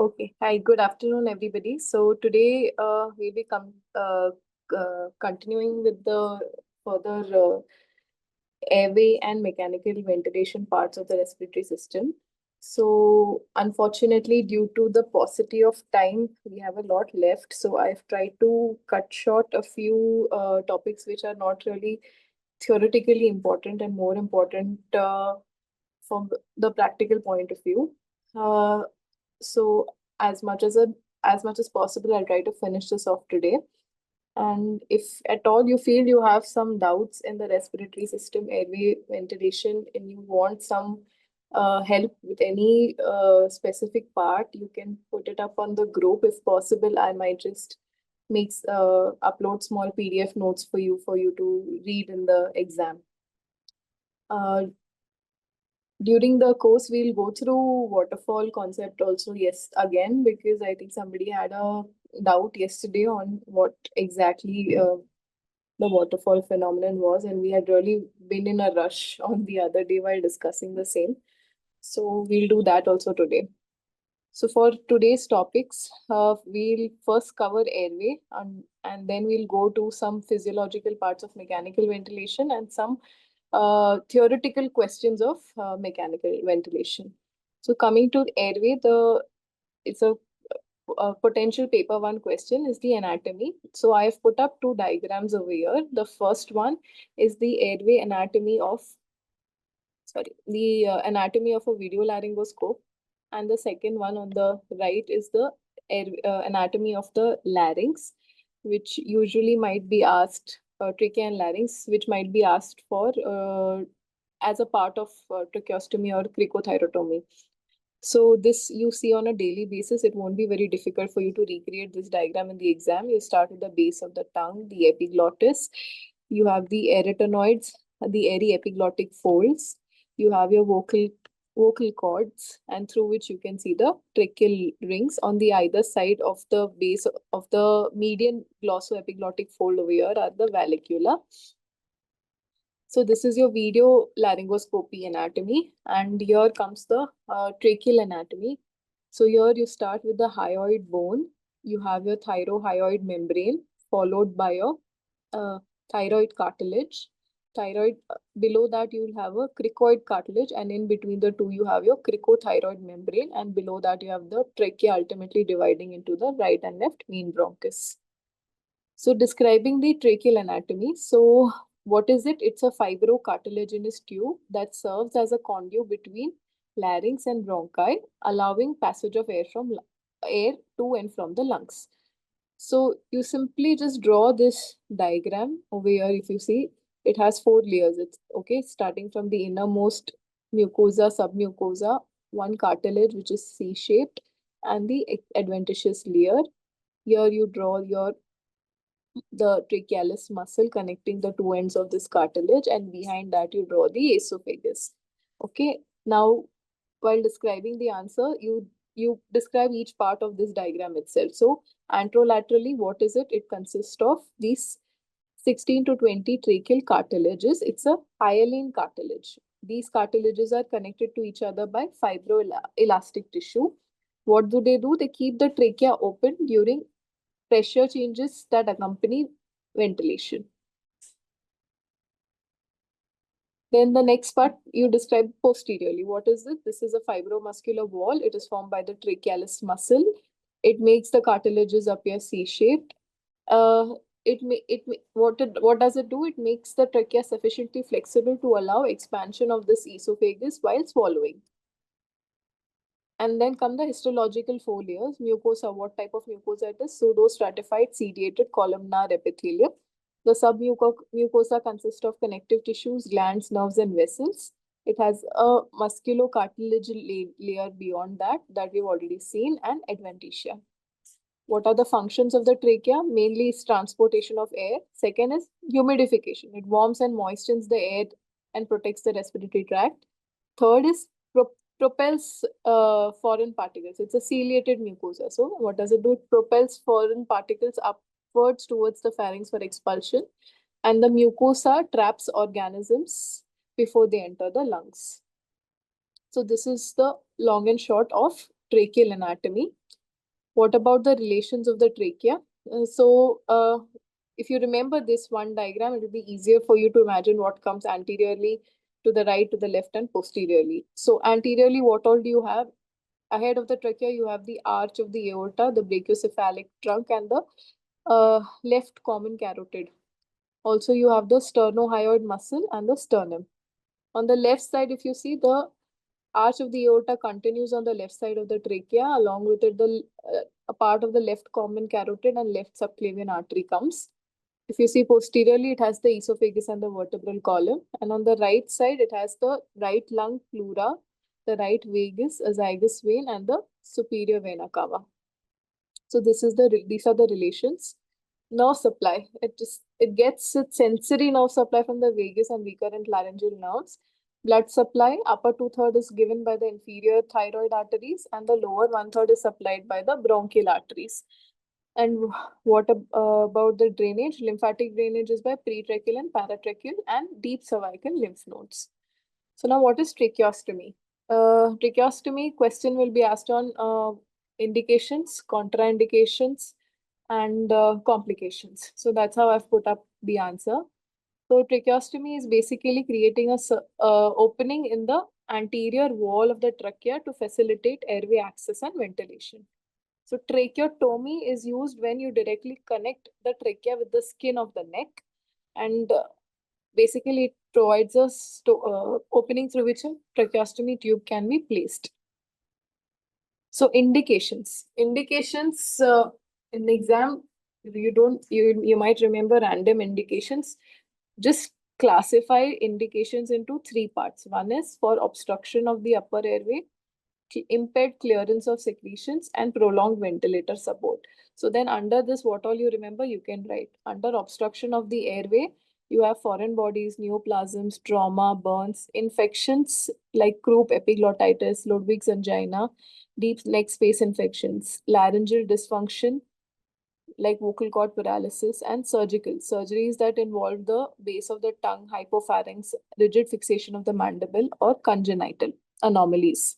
Okay. Hi, good afternoon, everybody. So today we'll be continuing with the further airway and mechanical ventilation parts of the respiratory system. So unfortunately, due to the paucity of time, we have a lot left. So I've tried to cut short a few topics which are not really theoretically important and more important from the practical point of view. Uh, so as much as as much as possible, I'll try to finish this off today. And if at all you feel you have some doubts in the respiratory system, airway ventilation, and you want some help with any specific part, you can put it up on the group. If possible, I might just upload small PDF notes for you to read in the exam. During the course, we'll go through waterfall concept also, yes, again, because I think somebody had a doubt yesterday on what exactly the waterfall phenomenon was, and we had really been in a rush on the other day while discussing the same. So we'll do that also today. So for today's topics, we'll first cover airway and then we'll go to some physiological parts of mechanical ventilation and some theoretical questions of mechanical ventilation. So coming to airway, it's a potential paper one question is the anatomy. So I have put up two diagrams over here. The first one is the airway anatomy of, the anatomy of a video laryngoscope. And the second one on the right is the anatomy of the larynx, which usually might be asked, trachea and larynx, which might be asked for as a part of tracheostomy or cricothyrotomy. So this you see on a daily basis. It won't be very difficult for you to recreate this diagram in the exam. You start with the base of the tongue, the epiglottis. You have the arytenoids, the airy epiglottic folds. You have your vocal cords, and through which you can see the tracheal rings on the either side of the base of the median glossoepiglottic fold over here are the vallecula. So this is your video laryngoscopy anatomy, and here comes the tracheal anatomy. So here you start with the hyoid bone. You have your thyrohyoid membrane, followed by your uh, thyroid cartilage. Thyroid below that you will have a cricoid cartilage, and in between the two you have your cricothyroid membrane, and below that you have the trachea ultimately dividing into the right and left mean bronchus. So describing the tracheal anatomy. So what is it? It's a fibrocartilaginous tube that serves as a conduit between larynx and bronchi, allowing passage of air to and from the lungs. So you simply just draw this diagram over here. If you see, it has four layers. It's okay, starting from the innermost mucosa, submucosa, one cartilage which is C-shaped, and the adventitious layer. Here you draw the trachealis muscle connecting the two ends of this cartilage, and behind that you draw the esophagus. Okay, now while describing the answer, you describe each part of this diagram itself. So anterolaterally, what is it? It consists of these 16 to 20 tracheal cartilages. It's a hyaline cartilage. These cartilages are connected to each other by fibroelastic tissue. What do? They keep the trachea open during pressure changes that accompany ventilation. Then the next part you describe posteriorly. What is it? This is a fibromuscular wall. It is formed by the trachealis muscle. It makes the cartilages appear C-shaped. What does it do? It makes the trachea sufficiently flexible to allow expansion of this esophagus while swallowing. And then come the histological four layers. Mucosa, what type of mucosa it is? Pseudostratified ciliated columnar epithelium. The submucosa consists of connective tissues, glands, nerves, and vessels. It has a musculocartilage layer beyond that we've already seen, and adventitia. What are the functions of the trachea? Mainly is transportation of air. Second is humidification. It warms and moistens the air and protects the respiratory tract. Third is propels foreign particles. It's a ciliated mucosa. So what does it do? It propels foreign particles upwards towards the pharynx for expulsion. And the mucosa traps organisms before they enter the lungs. So this is the long and short of tracheal anatomy. What about the relations of the trachea? If you remember this one diagram, it will be easier for you to imagine what comes anteriorly, to the right, to the left, and posteriorly. So anteriorly, what all do you have? Ahead of the trachea, you have the arch of the aorta, the brachiocephalic trunk, and the left common carotid. Also, you have the sternohyoid muscle and the sternum. On the left side, if you see, the arch of the aorta continues on the left side of the trachea. Along with it, a part of the left common carotid and left subclavian artery comes. If you see posteriorly, it has the esophagus and the vertebral column. And on the right side, it has the right lung pleura, the right vagus, azygous vein, and the superior vena cava. So these are the relations. Nerve supply. It gets its sensory nerve supply from the vagus and recurrent laryngeal nerves. Blood supply, upper 2/3 is given by the inferior thyroid arteries, and the lower 1/3 is supplied by the bronchial arteries. And what about the drainage? Lymphatic drainage is by pretracheal and paratracheal and deep cervical lymph nodes. So now what is tracheostomy? Tracheostomy question will be asked on indications, contraindications, and complications. So that's how I've put up the answer. So tracheostomy is basically creating a opening in the anterior wall of the trachea to facilitate airway access and ventilation. So tracheotomy is used when you directly connect the trachea with the skin of the neck, and basically it provides a opening through which a tracheostomy tube can be placed. So indications. Indications in the exam, you might remember random indications. Just classify indications into three parts. One is for obstruction of the upper airway, impaired clearance of secretions, and prolonged ventilator support. So then under this, what all you remember, you can write. Under obstruction of the airway, you have foreign bodies, neoplasms, trauma, burns, infections like croup epiglottitis, Ludwig's angina, deep neck space infections, laryngeal dysfunction like vocal cord paralysis, and surgeries that involve the base of the tongue, hypopharynx, rigid fixation of the mandible, or congenital anomalies.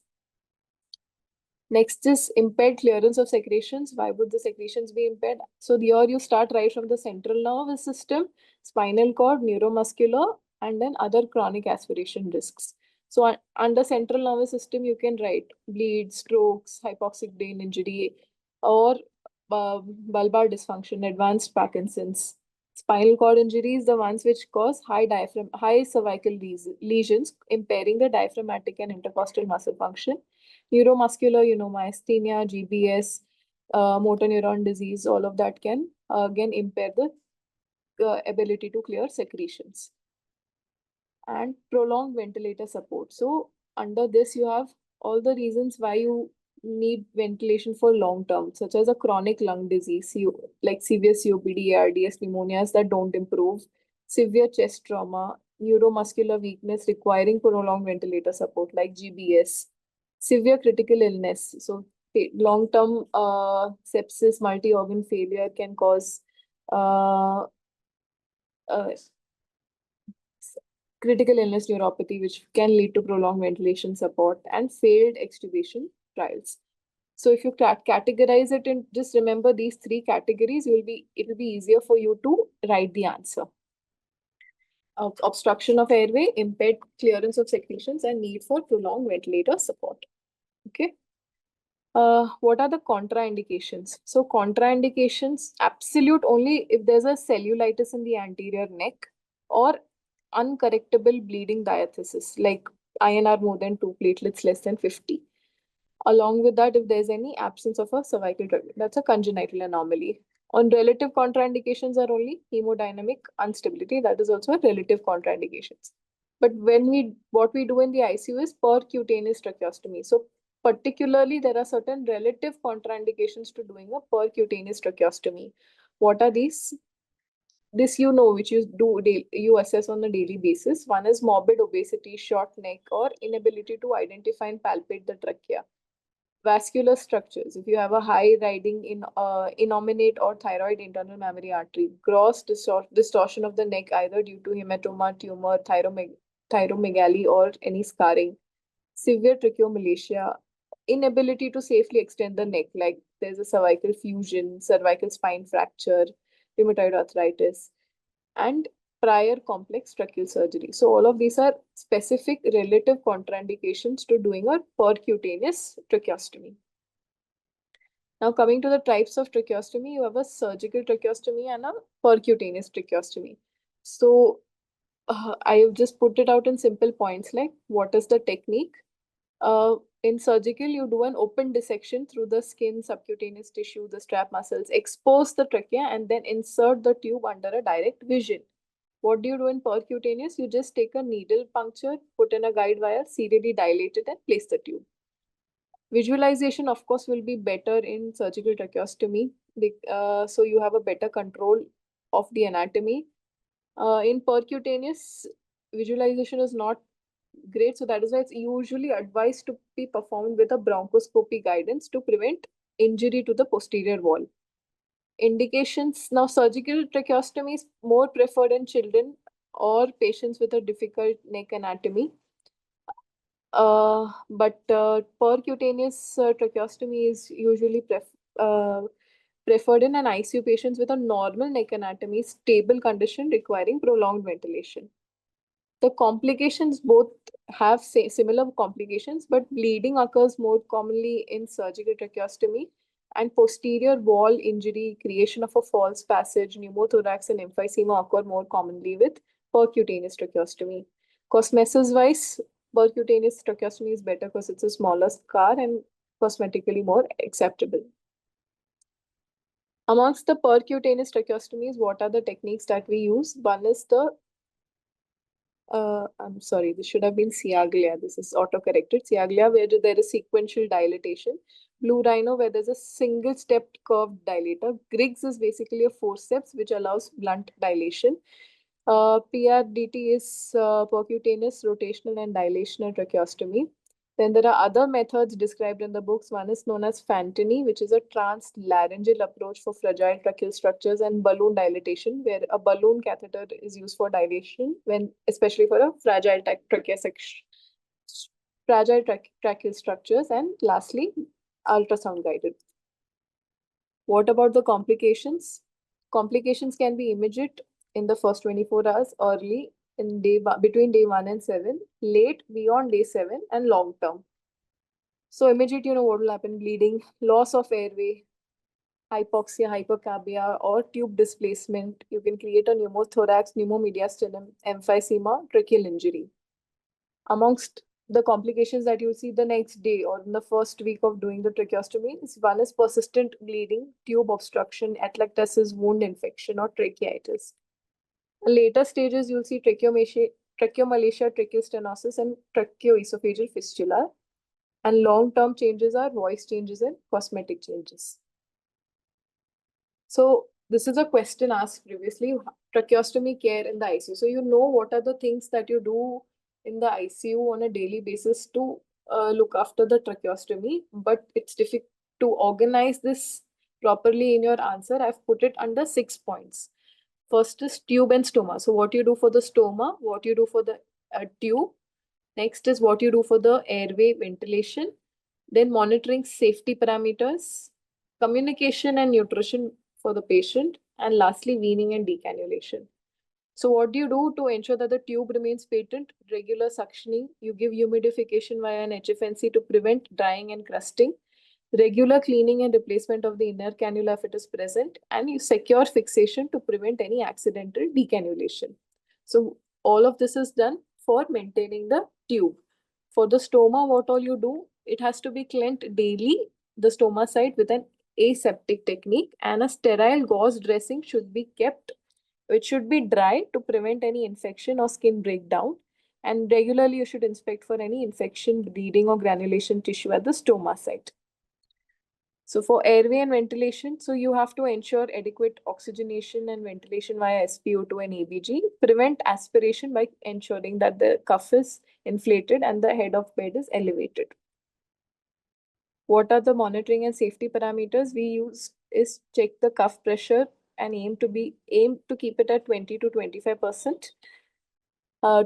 Next is impaired clearance of secretions. Why would the secretions be impaired? So here you start right from the central nervous system, spinal cord, neuromuscular, and then other chronic aspiration risks. So under central nervous system, you can write bleed, strokes, hypoxic brain injury, or bulbar dysfunction, advanced Parkinson's. Spinal cord injuries, the ones which cause high cervical lesions, impairing the diaphragmatic and intercostal muscle function. Neuromuscular, myasthenia, GBS, motor neuron disease, all of that can again impair the ability to clear secretions. And prolonged ventilator support. So under this, you have all the reasons why you need ventilation for long term, such as a chronic lung disease, like severe COPD, ARDS, pneumonias that don't improve, severe chest trauma, neuromuscular weakness requiring prolonged ventilator support, like GBS, severe critical illness. So long-term sepsis, multi-organ failure can cause uh, critical illness neuropathy, which can lead to prolonged ventilation support, and failed extubation trials. So if you categorize it in, just remember these three categories, it will be easier for you to write the answer. Obstruction of airway, impaired clearance of secretions, and need for prolonged ventilator support. Okay. What are the contraindications? So contraindications, absolute only if there's a cellulitis in the anterior neck or uncorrectable bleeding diathesis, like INR more than 2, platelets less than 50. Along with that, if there's any absence of a cervical drug, that's a congenital anomaly. On relative contraindications are only hemodynamic instability, that is also a relative contraindications. But what we do in the ICU is percutaneous tracheostomy. So particularly, there are certain relative contraindications to doing a percutaneous tracheostomy. What are these? This which you assess on a daily basis. One is morbid obesity, short neck, or inability to identify and palpate the trachea. Vascular structures. If you have a high riding in innominate or thyroid internal mammary artery, gross distortion of the neck either due to hematoma, tumor, thyromegaly, or any scarring. Severe tracheomalacia, inability to safely extend the neck, like there's a cervical fusion, cervical spine fracture, rheumatoid arthritis, and prior complex tracheal surgery. So all of these are specific relative contraindications to doing a percutaneous tracheostomy. Now coming to the types of tracheostomy, you have a surgical tracheostomy and a percutaneous tracheostomy. So I have just put it out in simple points like what is the technique? In surgical, you do an open dissection through the skin, subcutaneous tissue, the strap muscles, expose the trachea, and then insert the tube under a direct vision. What do you do in percutaneous? You just take a needle puncture, put in a guide wire, serially dilate it, and place the tube. Visualization, of course, will be better in surgical tracheostomy. So you have a better control of the anatomy. In percutaneous, visualization is not great. So that is why it's usually advised to be performed with a bronchoscopy guidance to prevent injury to the posterior wall. Indications. Now, surgical tracheostomy is more preferred in children or patients with a difficult neck anatomy. But percutaneous tracheostomy is usually preferred in an ICU patients with a normal neck anatomy, stable condition requiring prolonged ventilation. The complications both have similar complications, but bleeding occurs more commonly in surgical tracheostomy, and posterior wall injury, creation of a false passage, pneumothorax, and emphysema occur more commonly with percutaneous tracheostomy. Cosmesis wise, percutaneous tracheostomy is better because it's a smaller scar and cosmetically more acceptable. Amongst the percutaneous tracheostomies, what are the techniques that we use? One is the I'm sorry, this should have been Ciaglia. This is auto-corrected. Ciaglia, where there is sequential dilatation. Blue Rhino, where there's a single-stepped curved dilator. Griggs is basically a forceps, which allows blunt dilation. PRDT is percutaneous, rotational, and dilational tracheostomy. Then there are other methods described in the books. One is known as Fantony, which is a translaryngeal approach for fragile tracheal structures, and balloon dilatation, where a balloon catheter is used for dilation, when especially for a fragile tracheal structures. And lastly, ultrasound guided. What about the complications? Complications can be immediate in the first 24 hours, early in between day 1 and 7, late beyond day 7, and long term. So immediate, what will happen? Bleeding, loss of airway, hypoxia, hypercarbia, or tube displacement. You can create a pneumothorax, pneumomediastinum, emphysema, tracheal injury. Amongst the complications that you see the next day or in the first week of doing the tracheostomy is one is persistent bleeding, tube obstruction, atelectasis, wound infection, or tracheitis. Later stages, you'll see tracheomalacia, tracheal stenosis, and tracheoesophageal fistula. And long-term changes are voice changes and cosmetic changes. So this is a question asked previously, tracheostomy care in the ICU. So you know what are the things that you do in the ICU on a daily basis to look after the tracheostomy, but it's difficult to organize this properly in your answer. I've put it under 6 points. First is tube and stoma. So what you do for the stoma, what you do for the tube. Next is what you do for the airway ventilation. Then monitoring safety parameters, communication and nutrition for the patient, and lastly, weaning and decannulation. So what do you do to ensure that the tube remains patent? Regular suctioning. You give humidification via an HFNC to prevent drying and crusting. Regular cleaning and replacement of the inner cannula if it is present. And you secure fixation to prevent any accidental decannulation. So all of this is done for maintaining the tube. For the stoma, what all you do? It has to be cleaned daily, the stoma site, with an aseptic technique, and a sterile gauze dressing should be kept, which should be dry to prevent any infection or skin breakdown. And regularly you should inspect for any infection, bleeding, or granulation tissue at the stoma site. So for airway and ventilation, so you have to ensure adequate oxygenation and ventilation via SpO2 and ABG. Prevent aspiration by ensuring that the cuff is inflated and the head of bed is elevated. What are the monitoring and safety parameters we use is check the cuff pressure and aim to keep it at 20 to 25%,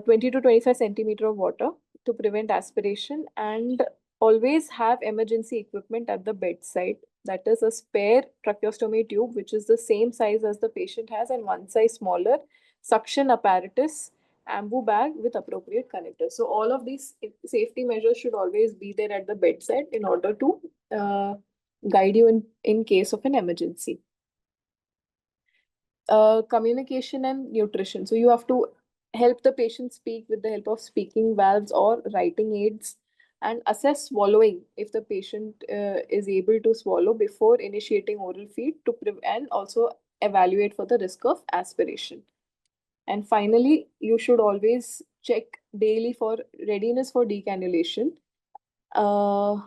20 to 25 centimeter of water to prevent aspiration, and Always have emergency equipment at the bedside. That is a spare tracheostomy tube, which is the same size as the patient has and one size smaller, suction apparatus, ambu bag with appropriate connectors. So all of these safety measures should always be there at the bedside in order to guide you in case of an emergency. Communication and nutrition. So you have to help the patient speak with the help of speaking valves or writing aids, and assess swallowing if the patient is able to swallow before initiating oral feed and also evaluate for the risk of aspiration. And finally, you should always check daily for readiness for decannulation. Uh,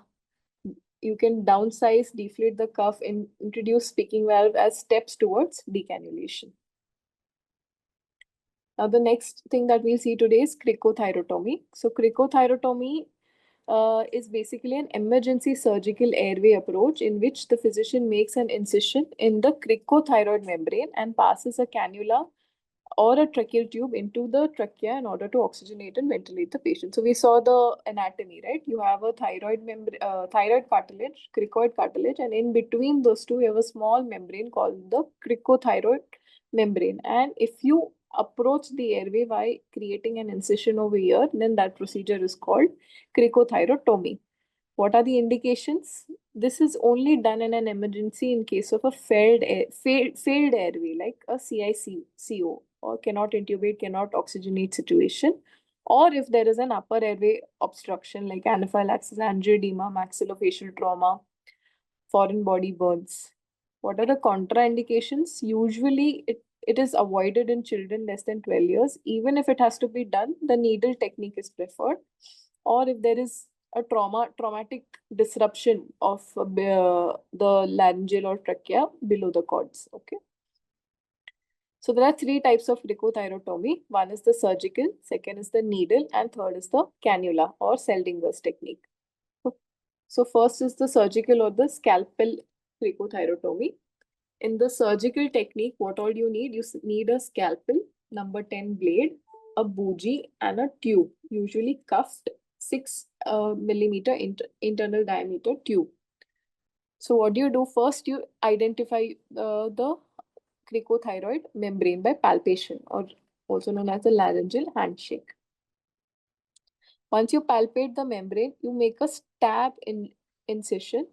you can downsize, deflate the cuff, and introduce speaking valve as steps towards decannulation. Now, the next thing that we'll see today is cricothyrotomy. So, cricothyrotomy is basically an emergency surgical airway approach in which the physician makes an incision in the cricothyroid membrane and passes a cannula or a tracheal tube into the trachea in order to oxygenate and ventilate the patient. So we saw the anatomy, right? You have a thyroid cartilage, cricoid cartilage, and in between those two, you have a small membrane called the cricothyroid membrane. And if you approach the airway by creating an incision over here, then that procedure is called cricothyrotomy. What are the indications? This is only done in an emergency in case of a failed airway, like a CICO, or cannot intubate, cannot oxygenate situation, or if there is an upper airway obstruction like anaphylaxis, angioedema, maxillofacial trauma, foreign body burns. What are the contraindications? Usually, it is avoided in children less than 12 years. Even if it has to be done, the needle technique is preferred. Or if there is a traumatic disruption of the laryngeal or trachea below the cords. Okay. So there are three types of cricothyrotomy. One is the surgical, second is the needle, and third is the cannula or Seldinger's technique. So first is the surgical or the scalpel cricothyrotomy. In the surgical technique, what all you need? You need a scalpel, number 10 blade, a bougie, and a tube, usually cuffed 6 millimeter internal diameter tube. So what do you do? First, you identify the cricothyroid membrane by palpation, or also known as the laryngeal handshake. Once you palpate the membrane, you make a incision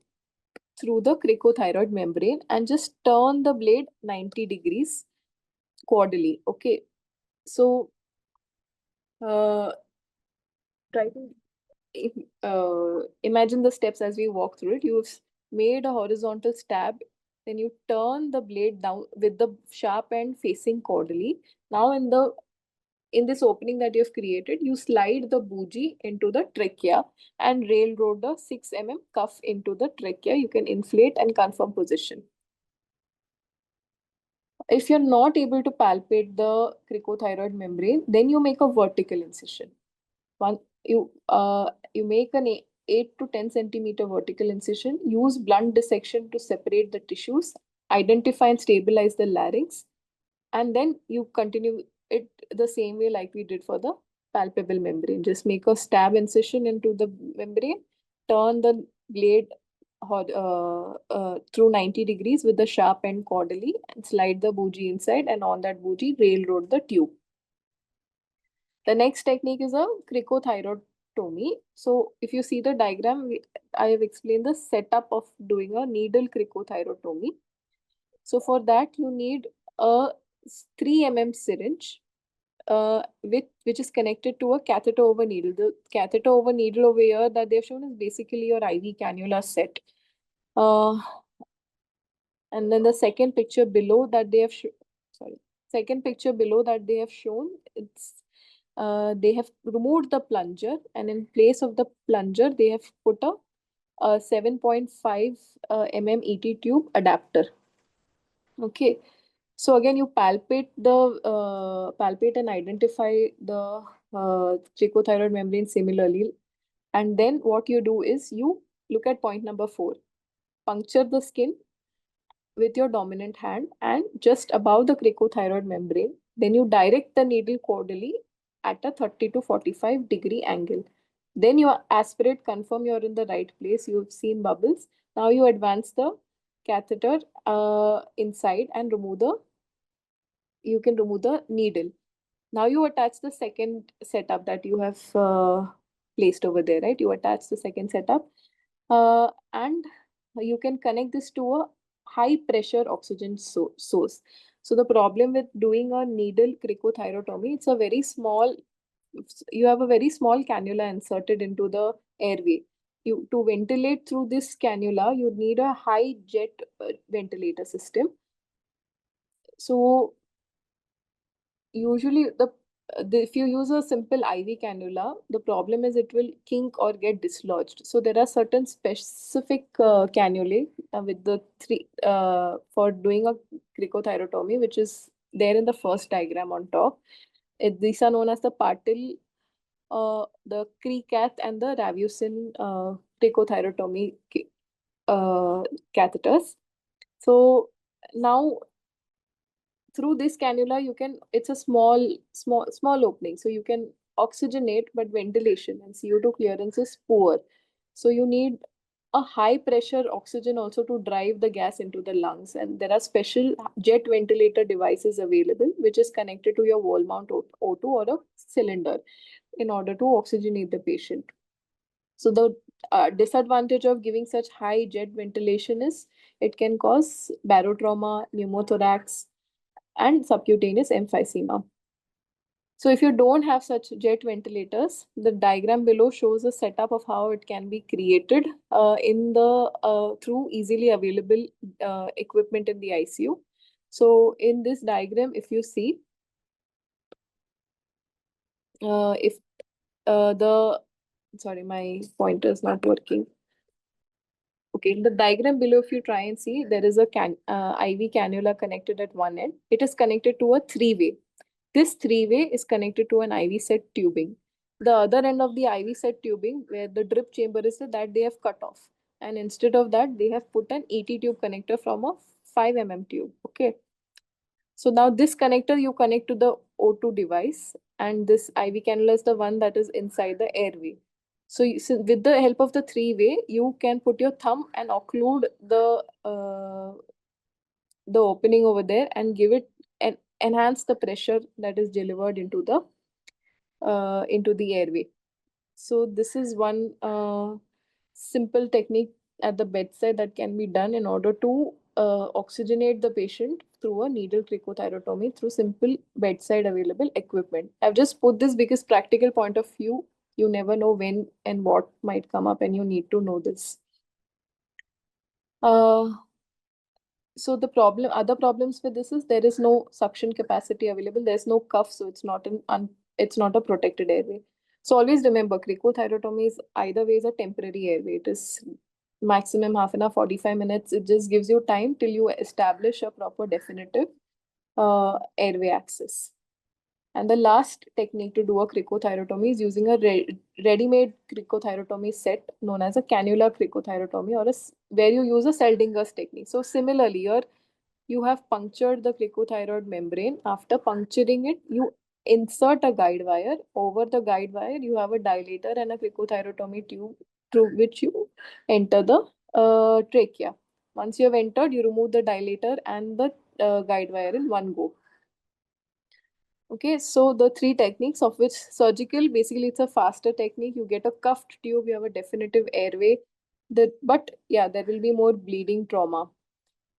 through the cricothyroid membrane and just turn the blade 90 degrees quarterly. Okay. So, try to imagine the steps as we walk through it. You've made a horizontal stab, then you turn the blade down with the sharp end facing caudally. Now, in this opening that you've created, you slide the bougie into the trachea and railroad the 6 mm cuff into the trachea. You can inflate and confirm position. If you're not able to palpate the cricothyroid membrane, then you make a vertical incision. You make an 8 to 10 centimeter vertical incision. Use blunt dissection to separate the tissues, identify and stabilize the larynx, and then you continue it the same way like we did for the palpable membrane. Just make a stab incision into the membrane, turn the blade through 90 degrees with the sharp end caudally, and slide the bougie inside, and on that bougie railroad the tube. The next technique is a cricothyrotomy. So if you see the diagram, I have explained the setup of doing a needle cricothyrotomy. So for that, you need a 3 mm syringe which is connected to a catheter over needle. The catheter over needle over here that they've shown is basically your IV cannula set. And then the second picture below that they have second picture below that they have shown, it's they have removed the plunger, and in place of the plunger they have put a 7.5 mm ET tube adapter. Okay, so again you palpate and identify the cricothyroid membrane similarly, and then what you do is you look at point number 4. Puncture the skin with your dominant hand and just above the cricothyroid membrane. Then you direct the needle caudally at a 30 to 45 degree angle. Then you aspirate, confirm you're in the right place. You've seen bubbles. Now you advance the catheter inside and you can remove the needle. Now you attach the second setup that you have placed over there, right? You attach the second setup and you can connect this to a high pressure oxygen source. So the problem with doing a needle cricothyrotomy, it's a very small, you have a very small cannula inserted into the airway. You to ventilate through this cannula, you need a high jet ventilator system. So usually if you use a simple IV cannula, the problem is it will kink or get dislodged. So there are certain specific cannulae with the three for doing a cricothyrotomy, which is there in the first diagram on top. These are known as the Patil, the CRECATH, and the Ravusin cricothyrotomy catheters. So now through this cannula you can, it's a small opening, so you can oxygenate, but ventilation and CO2 clearance is poor. So you need a high pressure oxygen also to drive the gas into the lungs, and there are special jet ventilator devices available which is connected to your wall mount O2 or a cylinder in order to oxygenate the patient. So the disadvantage of giving such high jet ventilation is it can cause barotrauma, pneumothorax, and subcutaneous emphysema. So if you don't have such jet ventilators, the diagram below shows a setup of how it can be created in the through easily available equipment in the ICU. So in this diagram, if you see, if the sorry, my pointer is not working. Okay, in the diagram below, if you try and see, there is a IV cannula connected at one end. It is connected to a three-way. This three-way is connected to an IV set tubing. The other end of the IV set tubing, where the drip chamber is, that they have cut off. And instead of that, they have put an ET tube connector from a 5 mm tube. Okay. So now this connector you connect to the O2 device, and this IV cannula is the one that is inside the airway. So with the help of the three-way, you can put your thumb and occlude the opening over there and give it and enhance the pressure that is delivered into the airway. So this is one simple technique at the bedside that can be done in order to oxygenate the patient through a needle cricothyrotomy through simple bedside available equipment. I've just put this because practical point of view, you never know when and what might come up and you need to know this. So the other problems with this is there is no suction capacity available. There's no cuff, so it's not a protected airway. So always remember, cricothyrotomy is either way is a temporary airway. It is maximum half an hour, 45 minutes. It just gives you time till you establish a proper definitive airway access. And the last technique to do a cricothyrotomy is using a ready-made cricothyrotomy set known as a cannula cricothyrotomy, or where you use a Seldinger's technique. So similarly, here you have punctured the cricothyroid membrane. After puncturing it, you insert a guide wire. Over the guide wire, you have a dilator and a cricothyrotomy tube through which you enter the trachea. Once you have entered, you remove the dilator and the guide wire in one go. Okay, so the three techniques, of which surgical, basically it's a faster technique. You get a cuffed tube, you have a definitive airway. But yeah, there will be more bleeding trauma.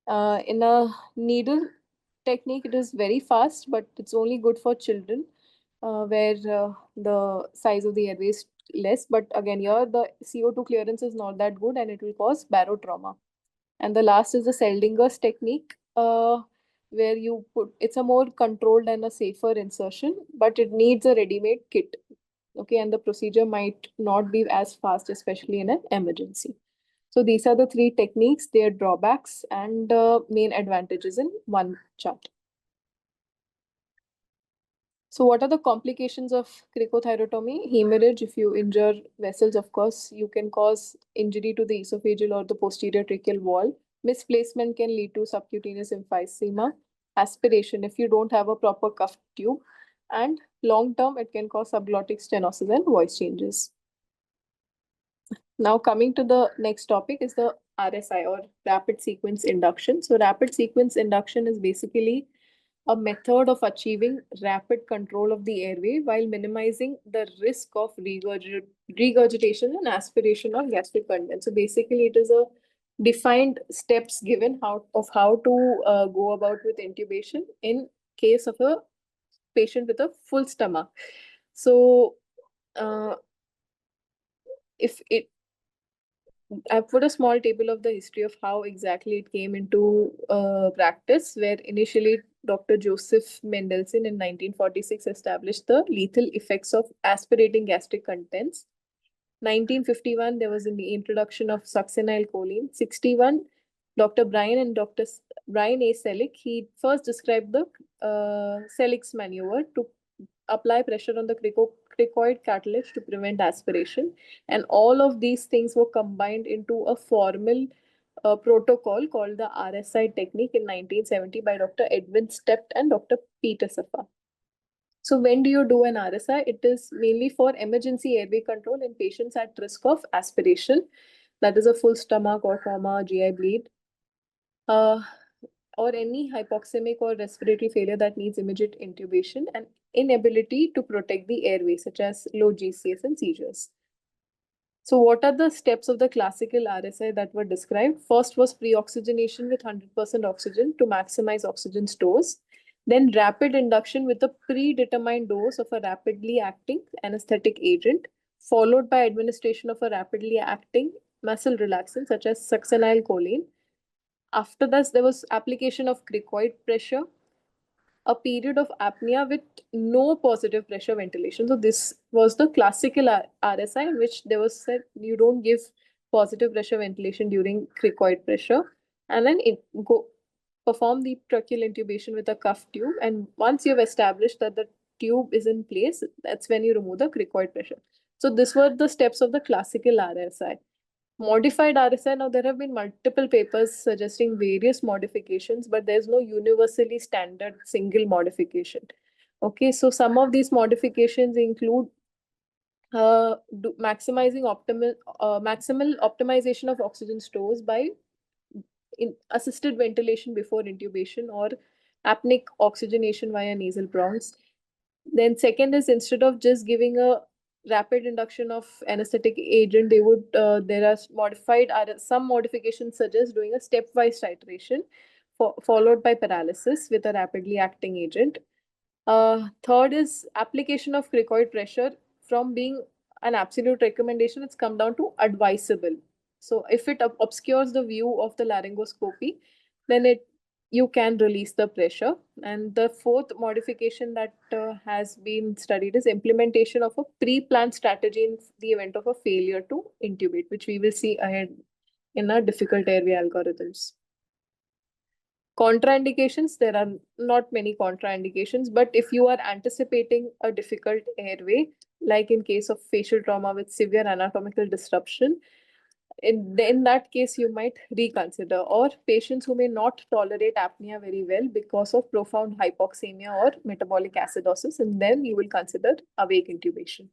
In a needle technique, it is very fast, but it's only good for children, where the size of the airway is less. But again, here the CO2 clearance is not that good and it will cause barotrauma. And the last is the Seldinger's technique, where you put, it's a more controlled and a safer insertion, but it needs a ready-made kit. Okay, and the procedure might not be as fast, especially in an emergency. So these are the three techniques, their drawbacks and main advantages in one chart. So what are the complications of cricothyrotomy? Hemorrhage, if you injure vessels, of course, you can cause injury to the esophageal or the posterior tracheal wall. Misplacement can lead to subcutaneous emphysema. Aspiration, if you don't have a proper cuff tube. And long term, it can cause subglottic stenosis and voice changes. Now coming to the next topic is the RSI, or rapid sequence induction. So rapid sequence induction is basically a method of achieving rapid control of the airway while minimizing the risk of regurgitation and aspiration of gastric content. So basically, it is a defined steps given how to go about with intubation in case of a patient with a full stomach. So uh, if it I've put a small table of the history of how exactly it came into practice, where initially Dr. Joseph Mendelssohn in 1946 established the lethal effects of aspirating gastric contents. 1951, there was the introduction of succinylcholine. 61, Dr. Brian A. Selick, he first described the Selick's maneuver to apply pressure on the cricoid cartilage to prevent aspiration. And all of these things were combined into a formal protocol called the RSI technique in 1970 by Dr. Edwin Stept and Dr. Peter Safa. So when do you do an RSI? It is mainly for emergency airway control in patients at risk of aspiration. That is a full stomach or trauma, GI bleed, uh, or any hypoxemic or respiratory failure that needs immediate intubation and inability to protect the airway, such as low GCS and seizures. So what are the steps of the classical RSI that were described? First was pre-oxygenation with 100% oxygen to maximize oxygen stores. Then rapid induction with a predetermined dose of a rapidly acting anesthetic agent, followed by administration of a rapidly acting muscle relaxant such as succinylcholine. After this, there was application of cricoid pressure, a period of apnea with no positive pressure ventilation. So this was the classical RSI, in which there was said you don't give positive pressure ventilation during cricoid pressure, and then go perform the tracheal intubation with a cuff tube. And once you've established that the tube is in place, that's when you remove the cricoid pressure. So these were the steps of the classical RSI. Modified RSI, now there have been multiple papers suggesting various modifications, but there's no universally standard single modification. Okay, so some of these modifications include maximizing maximal optimization of oxygen stores by assisted ventilation before intubation or apneic oxygenation via nasal bronchs. Then second is, instead of just giving a rapid induction of anesthetic agent, they would there are some modifications suggest doing a stepwise titration followed by paralysis with a rapidly acting agent. Third is application of cricoid pressure. From being an absolute recommendation, it's come down to advisable. So if it obscures the view of the laryngoscopy, then it you can release the pressure. And the fourth modification that has been studied is implementation of a pre-planned strategy in the event of a failure to intubate, which we will see ahead in our difficult airway algorithms. Contraindications, there are not many contraindications, but if you are anticipating a difficult airway, like in case of facial trauma with severe anatomical disruption, in that case, you might reconsider. Or patients who may not tolerate apnea very well because of profound hypoxemia or metabolic acidosis, and then you will consider awake intubation.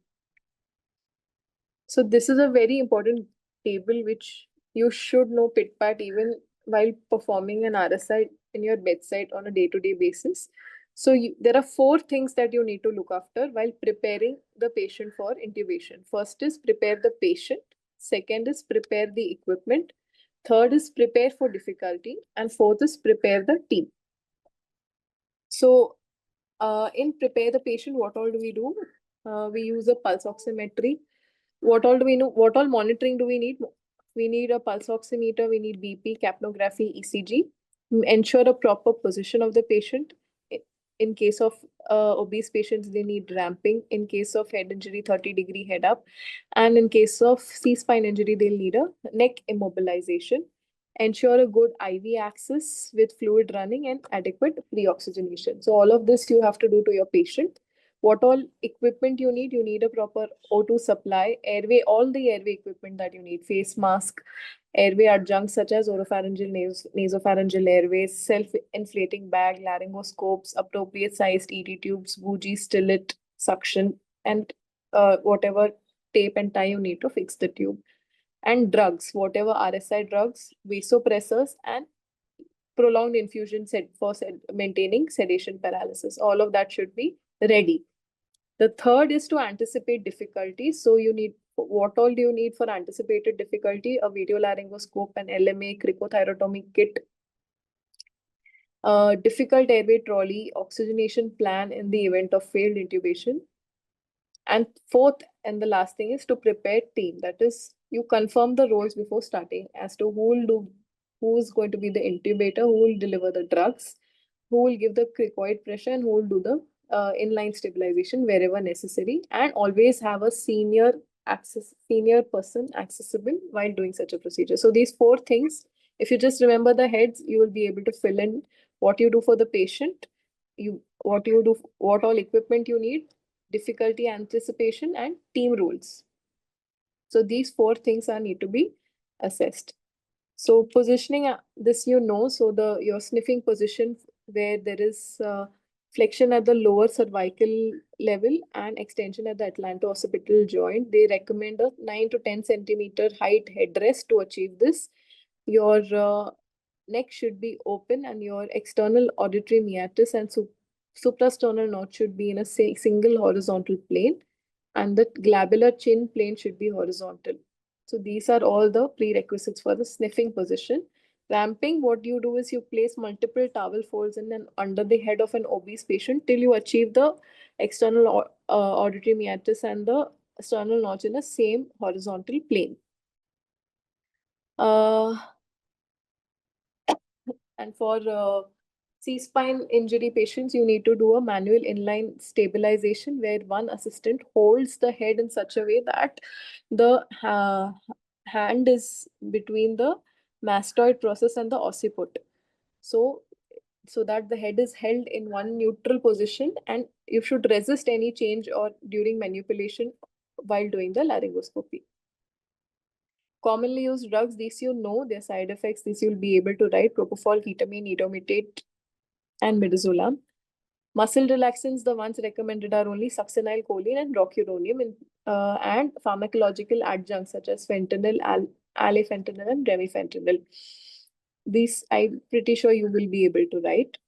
So this is a very important table which you should know pit pat even while performing an RSI in your bedside on a day-to-day basis. So there are four things that you need to look after while preparing the patient for intubation. First is prepare the patient. Second is prepare the equipment. Third is prepare for difficulty. And fourth is prepare the team. So in prepare the patient, what all do we do? We use a pulse oximetry. What all do we know? What all monitoring do we need? We need a pulse oximeter, we need BP, capnography, ECG. Ensure a proper position of the patient. In case of obese patients, they need ramping. In case of head injury, 30-degree head up. And in case of C-spine injury, they'll need a neck immobilization. Ensure a good IV access with fluid running and adequate pre-oxygenation. So all of this you have to do to your patient. What all equipment you need a proper O2 supply, airway, all the airway equipment that you need, face mask, airway adjuncts such as oropharyngeal, nasopharyngeal airways, self-inflating bag, laryngoscopes, appropriate sized ET tubes, bougie, stillet, suction, and whatever tape and tie you need to fix the tube. And drugs, whatever RSI drugs, vasopressors, and prolonged infusion for maintaining sedation paralysis. All of that should be ready. The third is to anticipate difficulty. So you need, what all do you need for anticipated difficulty? A video laryngoscope, an LMA, cricothyrotomy kit, a difficult airway trolley, oxygenation plan in the event of failed intubation. And fourth and the last thing is to prepare team. That is, you confirm the roles before starting as to who is going to be the intubator, who will deliver the drugs, who will give the cricoid pressure, and who will do the inline stabilization wherever necessary. And always have a senior person accessible while doing such a procedure. So these four things, if you just remember the heads, you will be able to fill in what you do for the patient, what you do, what all equipment you need, difficulty anticipation, and team rules. So these four things are need to be assessed. So positioning, this you know, so your sniffing position where there is flexion at the lower cervical level and extension at the atlanto-occipital joint. They recommend a 9 to 10 centimeter height headrest to achieve this. Your neck should be open and your external auditory meatus and suprasternal knot should be in a single horizontal plane, and the glabellar chin plane should be horizontal. So these are all the prerequisites for the sniffing position. Ramping, what you do is you place multiple towel folds in and under the head of an obese patient till you achieve the external auditory meatus and the sternal notch in the same horizontal plane. And for C-spine injury patients, you need to do a manual inline stabilization where one assistant holds the head in such a way that the hand is between the mastoid process and the occiput. So that the head is held in one neutral position, and you should resist any change or during manipulation while doing the laryngoscopy. Commonly used drugs, these you know, their side effects, these you'll be able to write: propofol, ketamine, edomitate, and midazolam. Muscle relaxants, the ones recommended are only succinylcholine and rocuronium, and pharmacological adjuncts such as fentanyl, alafentanil, and remifentanil. These I'm pretty sure you will be able to write.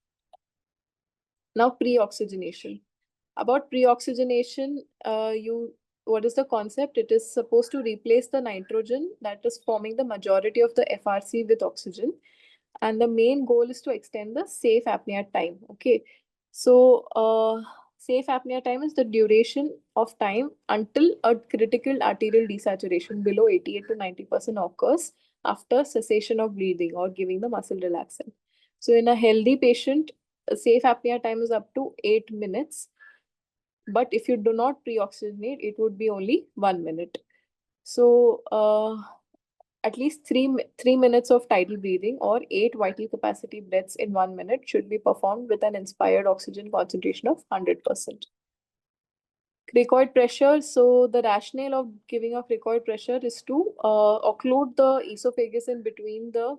Now, pre-oxygenation. About pre-oxygenation, what is the concept? It is supposed to replace the nitrogen that is forming the majority of the FRC with oxygen. And the main goal is to extend the safe apnea time. Okay. So safe apnea time is the duration of time until a critical arterial desaturation below 88 to 90% occurs after cessation of bleeding or giving the muscle relaxant. So in a healthy patient, a safe apnea time is up to 8 minutes. But if you do not pre-oxygenate, it would be only 1 minute. So at least three minutes of tidal breathing or 8 vital capacity breaths in 1 minute should be performed with an inspired oxygen concentration of 100%. Cricoid pressure. So the rationale of giving a cricoid pressure is to occlude the esophagus in between the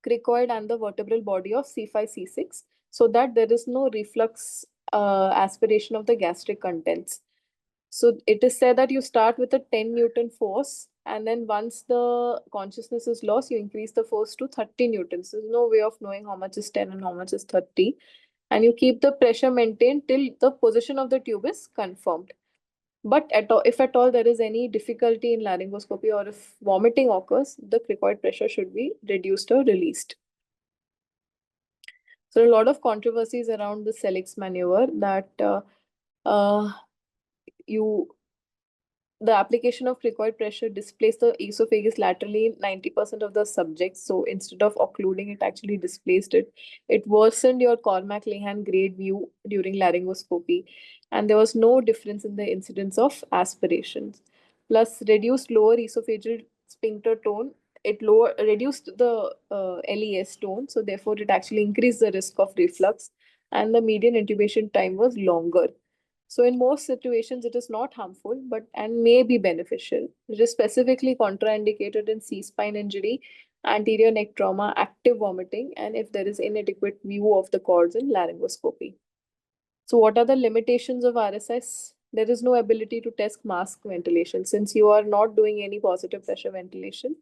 cricoid and the vertebral body of C5, C6 so that there is no reflux aspiration of the gastric contents. So it is said that you start with a 10 Newton force, and then once the consciousness is lost, you increase the force to 30 Newtons. There's no way of knowing how much is 10 and how much is 30. And you keep the pressure maintained till the position of the tube is confirmed. But if at all there is any difficulty in laryngoscopy or if vomiting occurs, the cricoid pressure should be reduced or released. So a lot of controversies around the Selix maneuver that the application of cricoid pressure displaced the esophagus laterally in 90% of the subjects. So instead of occluding, it actually displaced it. It worsened your Cormack-Lehan grade view during laryngoscopy. And there was no difference in the incidence of aspirations. Plus, reduced lower esophageal sphincter tone. It reduced the LES tone. So therefore, it actually increased the risk of reflux. And the median intubation time was longer. So in most situations, it is not harmful, and may be beneficial. It is specifically contraindicated in C-spine injury, anterior neck trauma, active vomiting, and if there is inadequate view of the cords in laryngoscopy. So what are the limitations of RSI there is no ability to test mask ventilation since you are not doing any positive pressure ventilation.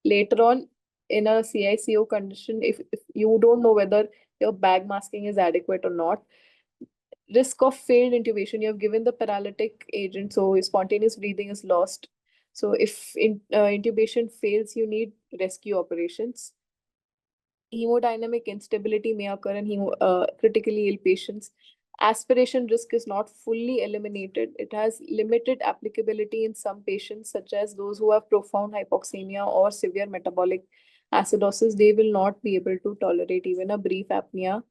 Later on, in a CICO condition, if you don't know whether your bag masking is adequate or not, risk of failed intubation, you have given the paralytic agent, so spontaneous breathing is lost. So if intubation fails, you need rescue operations. Hemodynamic instability may occur in critically ill patients. Aspiration risk is not fully eliminated. It has limited applicability in some patients, such as those who have profound hypoxemia or severe metabolic acidosis. They will not be able to tolerate even a brief apnea.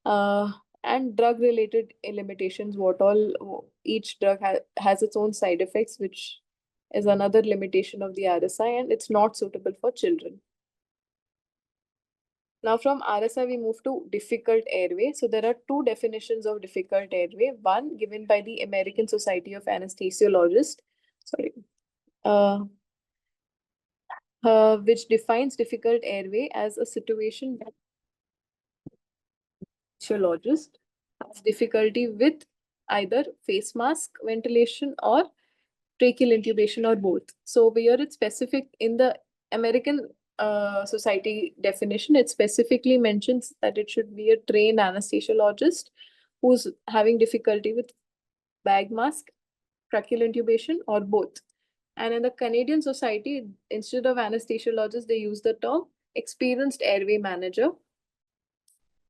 Uh, and drug related limitations, what all each drug has its own side effects, which is another limitation of the RSI, and it's not suitable for children. Now from RSI, we move to difficult airway. So there are two definitions of difficult airway. One given by the American Society of Anesthesiologists, sorry, uh, which defines difficult airway as a situation where anesthesiologist has difficulty with either face mask ventilation or tracheal intubation or both. So here it's specific in the American Society definition. It specifically mentions that it should be a trained anesthesiologist who's having difficulty with bag mask, tracheal intubation, or both. And in the Canadian Society, instead of anesthesiologist, they use the term experienced airway manager.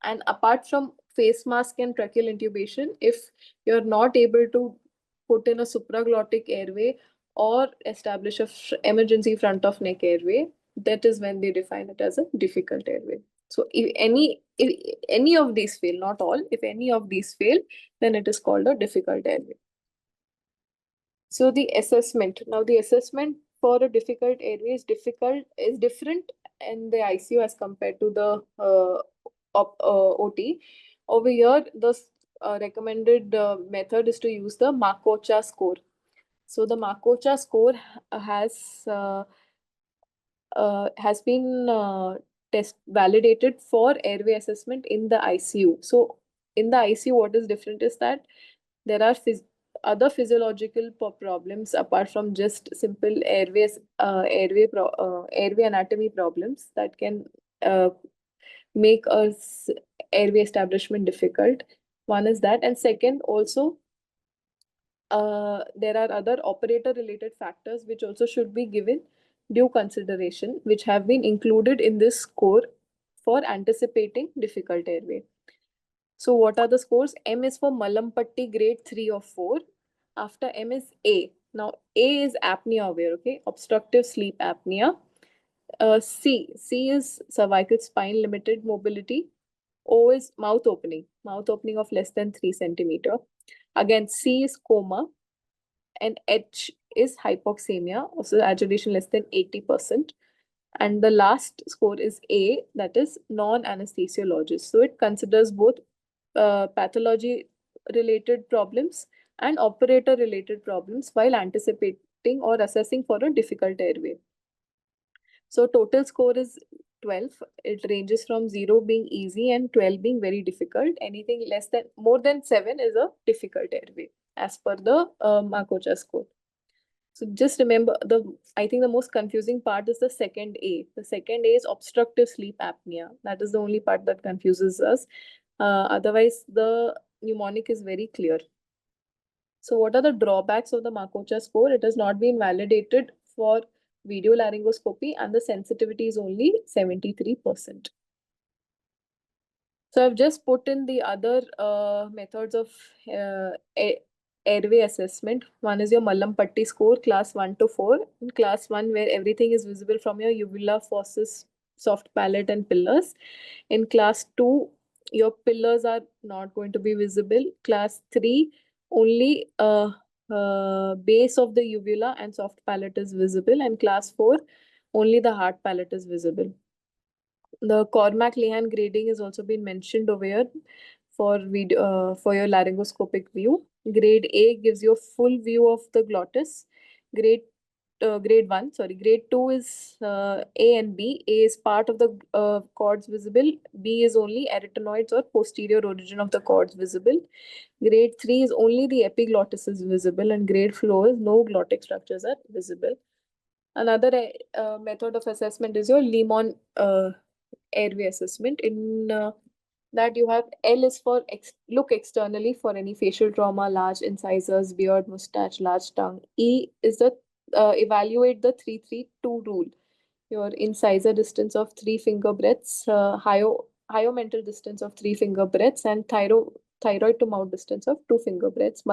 And apart from face mask and tracheal intubation, if you're not able to put in a supraglottic airway or establish a emergency front of neck airway, that is when they define it as a difficult airway. So if any of these fail, not all, if any of these fail, then it is called a difficult airway. So the assessment. Now the assessment for a difficult airway is different in the ICU as compared to the OT. Over here, the recommended method is to use the Markocha score. So the Markocha score has been test validated for airway assessment in the ICU. So in the ICU, what is different is that there are other physiological problems apart from just simple airway anatomy problems that can uh, make us airway establishment difficult. One is that, and second, also there are other operator related factors which also should be given due consideration, which have been included in this score for anticipating difficult airway. So what are the scores? M is for Malampatti grade 3 or 4. After M is A. Now A is apnea aware, okay? Obstructive sleep apnea. C is cervical spine limited mobility. O is mouth opening of less than 3 centimeter. Again, C is coma, and H is hypoxemia, also agitation less than 80%. And the last score is A, that is non-anesthesiologist. So it considers both pathology related problems and operator related problems while anticipating or assessing for a difficult airway. So total score is 12. It ranges from 0 being easy and 12 being very difficult. Anything more than 7 is a difficult airway as per the Markocha score. So just remember, I think the most confusing part is the second A. The second A is obstructive sleep apnea. That is the only part that confuses us. Otherwise, the mnemonic is very clear. So what are the drawbacks of the Markocha score? It has not been validated for video laryngoscopy and the sensitivity is only 73%. So I've just put in the other methods of airway assessment. One is your Mallampatti score, class 1 to 4. In class 1, where everything is visible from your uvula, fauces, soft palate, and pillars. In class 2, your pillars are not going to be visible. Class 3, only base of the uvula and soft palate is visible. And class 4, only the hard palate is visible. The Cormack-Lehan grading has also been mentioned over here for your laryngoscopic view. Grade A gives you a full view of the glottis. Grade grade 1, sorry, grade 2 is A and B. A is part of the cords visible. B is only arytenoids or posterior origin of the cords visible. Grade 3 is only the epiglottis is visible, and grade 4 is no glottic structures are visible. Another method of assessment is your Lemon airway assessment. In that you have L is for look externally for any facial trauma, large incisors, beard, mustache, large tongue. E is the evaluate the 3-3-2 rule. Your incisor distance of 3 finger breadths, hyomental distance of 3 finger breadths, and thyroid to mouth distance of 2 finger breadths.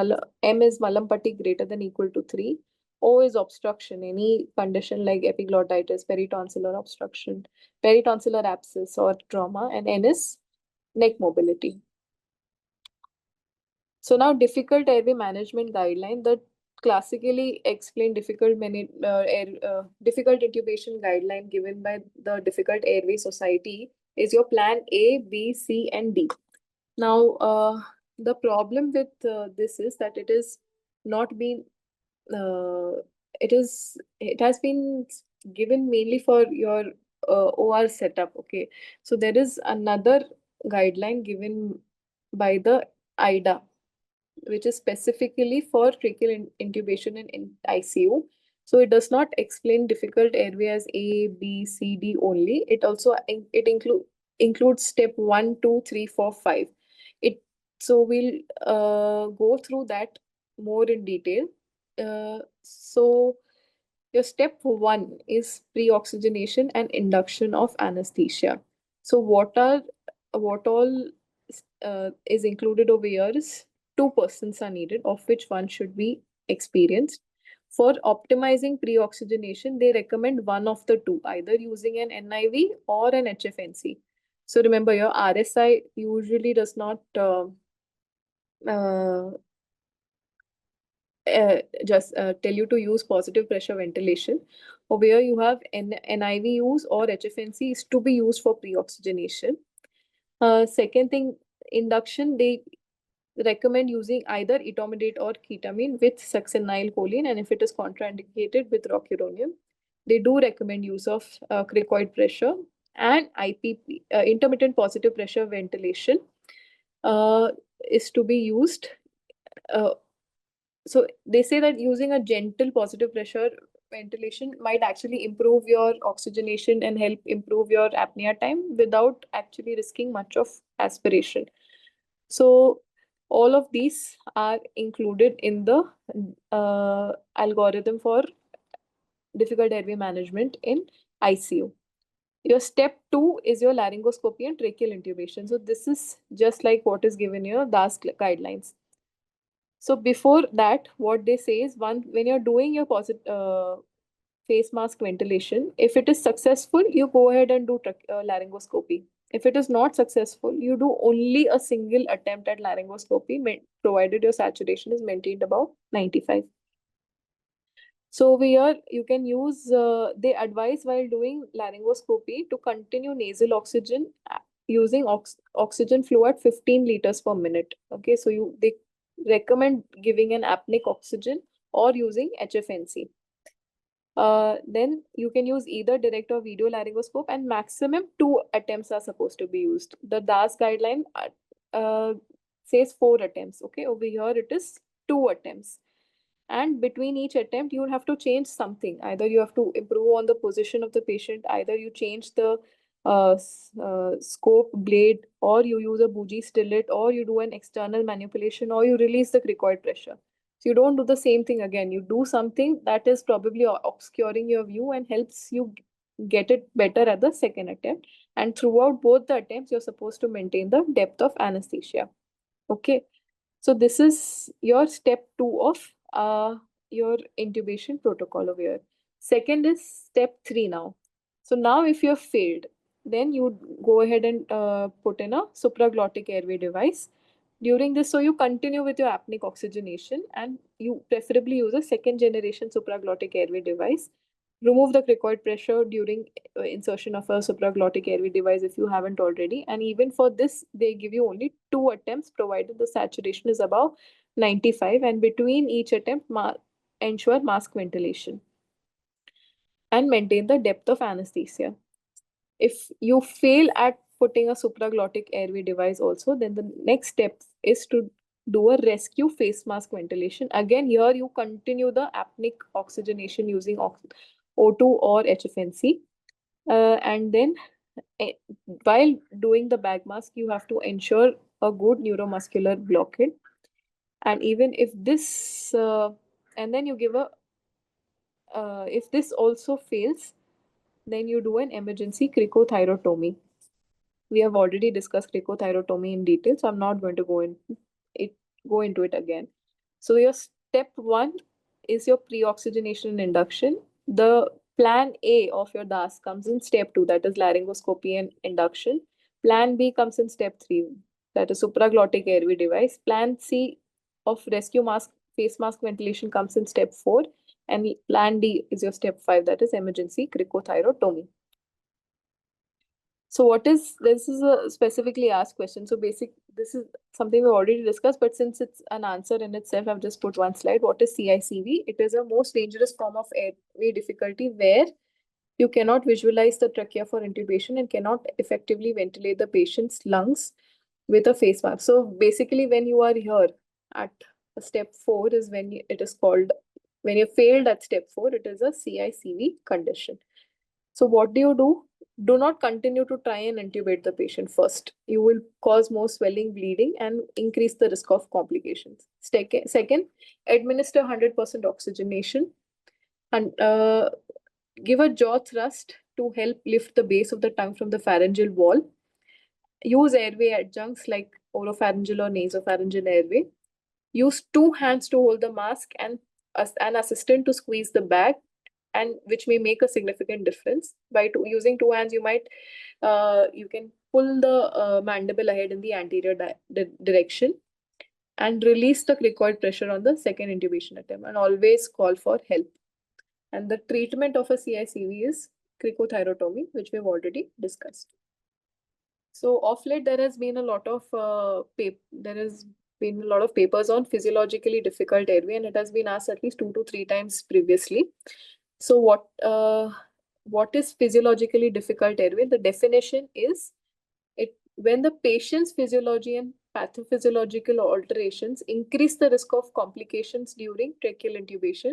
M is Malampati greater than equal to 3. O is obstruction, any condition like epiglottitis, peritonsillar obstruction, peritonsillar abscess, or trauma. And N is neck mobility. So now difficult airway management guideline, the classically explained difficult intubation guideline given by the Difficult Airway Society is your plan A, B, C, and D. Now, the problem with this is that it is not been it has been given mainly for your OR setup. Okay, so there is another guideline given by the IDA, which is specifically for tracheal intubation in ICU. So it does not explain difficult airway as A, B, C, D only. It also includes step 1, 2, 3, 4, 5. So we'll go through that more in detail. So your step 1 is pre-oxygenation and induction of anesthesia. So what all is included over here is 2 persons are needed, of which one should be experienced. For optimizing pre-oxygenation, they recommend one of the two, either using an NIV or an HFNC. So remember, your RSI usually does not uh, just tell you to use positive pressure ventilation. Over here, you have NIV use or HFNC is to be used for pre-oxygenation. Second thing, induction, they recommend using either etomidate or ketamine with succinylcholine, and if it is contraindicated, with rocuronium. They do recommend use of cricoid pressure and IPP, intermittent positive pressure ventilation, is to be used. Uh, so they say that using a gentle positive pressure ventilation might actually improve your oxygenation and help improve your apnea time without actually risking much of aspiration. So all of these are included in the algorithm for difficult airway management in ICU. Your step 2 is your laryngoscopy and tracheal intubation. So this is just like what is given in your DAS guidelines. So before that, what they say is, when you're doing your face mask ventilation, if it is successful, you go ahead and do laryngoscopy. If it is not successful, you do only a single attempt at laryngoscopy, provided your saturation is maintained above 95. So over here, you can use, they advise while doing laryngoscopy to continue nasal oxygen using oxygen flow at 15 liters per minute. Okay, so they recommend giving an apneic oxygen or using HFNC. Then you can use either direct or video laryngoscope, and maximum 2 attempts are supposed to be used. The DAS guideline says 4 attempts. Okay, over here it is 2 attempts. And between each attempt, you will have to change something. Either you have to improve on the position of the patient, either you change the scope blade, or you use a bougie stillet, or you do an external manipulation, or you release the cricoid pressure. So you don't do the same thing again. You do something that is probably obscuring your view and helps you get it better at the second attempt. And throughout both the attempts, you're supposed to maintain the depth of anesthesia. Okay. So this is your step 2 of your intubation protocol over here. Second is step 3 now. So now if you have failed, then you go ahead and put in a supraglottic airway device. During this, so you continue with your apneic oxygenation, and you preferably use a second generation supraglottic airway device. Remove the cricoid pressure during insertion of a supraglottic airway device if you haven't already. And even for this, they give you only 2 attempts provided the saturation is above 95, and between each attempt, ensure mask ventilation. and maintain the depth of anesthesia. If you fail at putting a supraglottic airway device also, then the next step is to do a rescue face mask ventilation. Again, here you continue the apneic oxygenation using O2 or HFNC. And then eh, while doing the bag mask, you have to ensure a good neuromuscular blockade. And even if this, and then you give a, if this also fails, then you do an emergency cricothyrotomy. We have already discussed cricothyrotomy in detail, so I'm not going to it go into it again. So your step one is your pre-oxygenation induction. The plan A of your DAS comes in step two, that is laryngoscopy and induction. Plan B comes in step three, that is supraglottic airway device. Plan C of rescue mask, face mask ventilation comes in step four. And plan D is your step five, that is emergency cricothyrotomy. So what is this is a specifically asked question. So this is something we already discussed, but since it's an answer in itself, I've just put one slide. What is CICV? It is a most dangerous form of airway difficulty where you cannot visualize the trachea for intubation and cannot effectively ventilate the patient's lungs with a face mask. So basically, when you are here at step four is when it is called, when you failed at step four, it is a CICV condition. So what do? Do not continue to try and intubate the patient first. You will cause more swelling, bleeding, and increase the risk of complications. Second, administer 100% oxygenation and give a jaw thrust to help lift the base of the tongue from the pharyngeal wall. Use airway adjuncts like oropharyngeal or nasopharyngeal airway. Use two hands to hold the mask and an assistant to squeeze the bag, and which may make a significant difference. By using two hands, you can pull the mandible ahead in the anterior direction and release the cricoid pressure on the second intubation attempt, and always call for help. And the treatment of a CICV is cricothyrotomy, which we've already discussed. So of late, there has been a lot of papers on physiologically difficult airway, and it has been asked at least 2 to 3 times previously. So what is physiologically difficult airway? The definition is it when the patient's physiology and pathophysiological alterations increase the risk of complications during tracheal intubation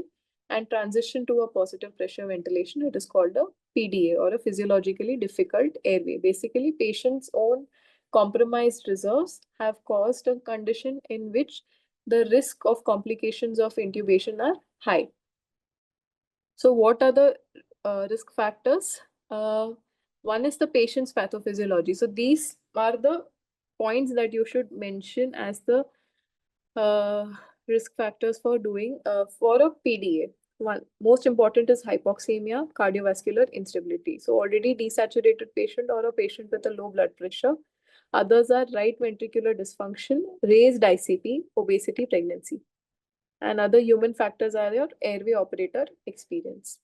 and transition to a positive pressure ventilation. It is called a PDA, or a physiologically difficult airway. Basically, patients' own compromised reserves have caused a condition in which the risk of complications of intubation are high. So what are the risk factors? One is the patient's pathophysiology. So these are the points that you should mention as the risk factors for doing for a PDA. One most important is hypoxemia, cardiovascular instability. So already desaturated patient or a patient with a low blood pressure. Others are right ventricular dysfunction, raised ICP, obesity, pregnancy. And other human factors are your airway operator experience.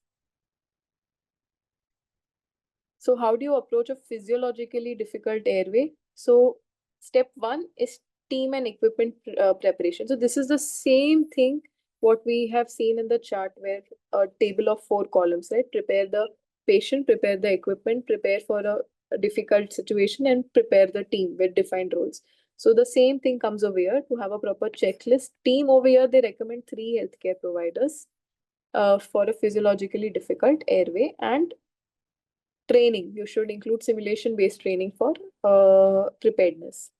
So how do you approach a physiologically difficult airway? So step one is team and equipment preparation. So this is the same thing what we have seen in the chart, where a table of 4 columns, right? Prepare the patient, prepare the equipment, prepare for a difficult situation, and prepare the team with defined roles. So the same thing comes over here to have a proper checklist. Team over here, they recommend 3 healthcare providers for a physiologically difficult airway. And training, you should include simulation-based training for preparedness.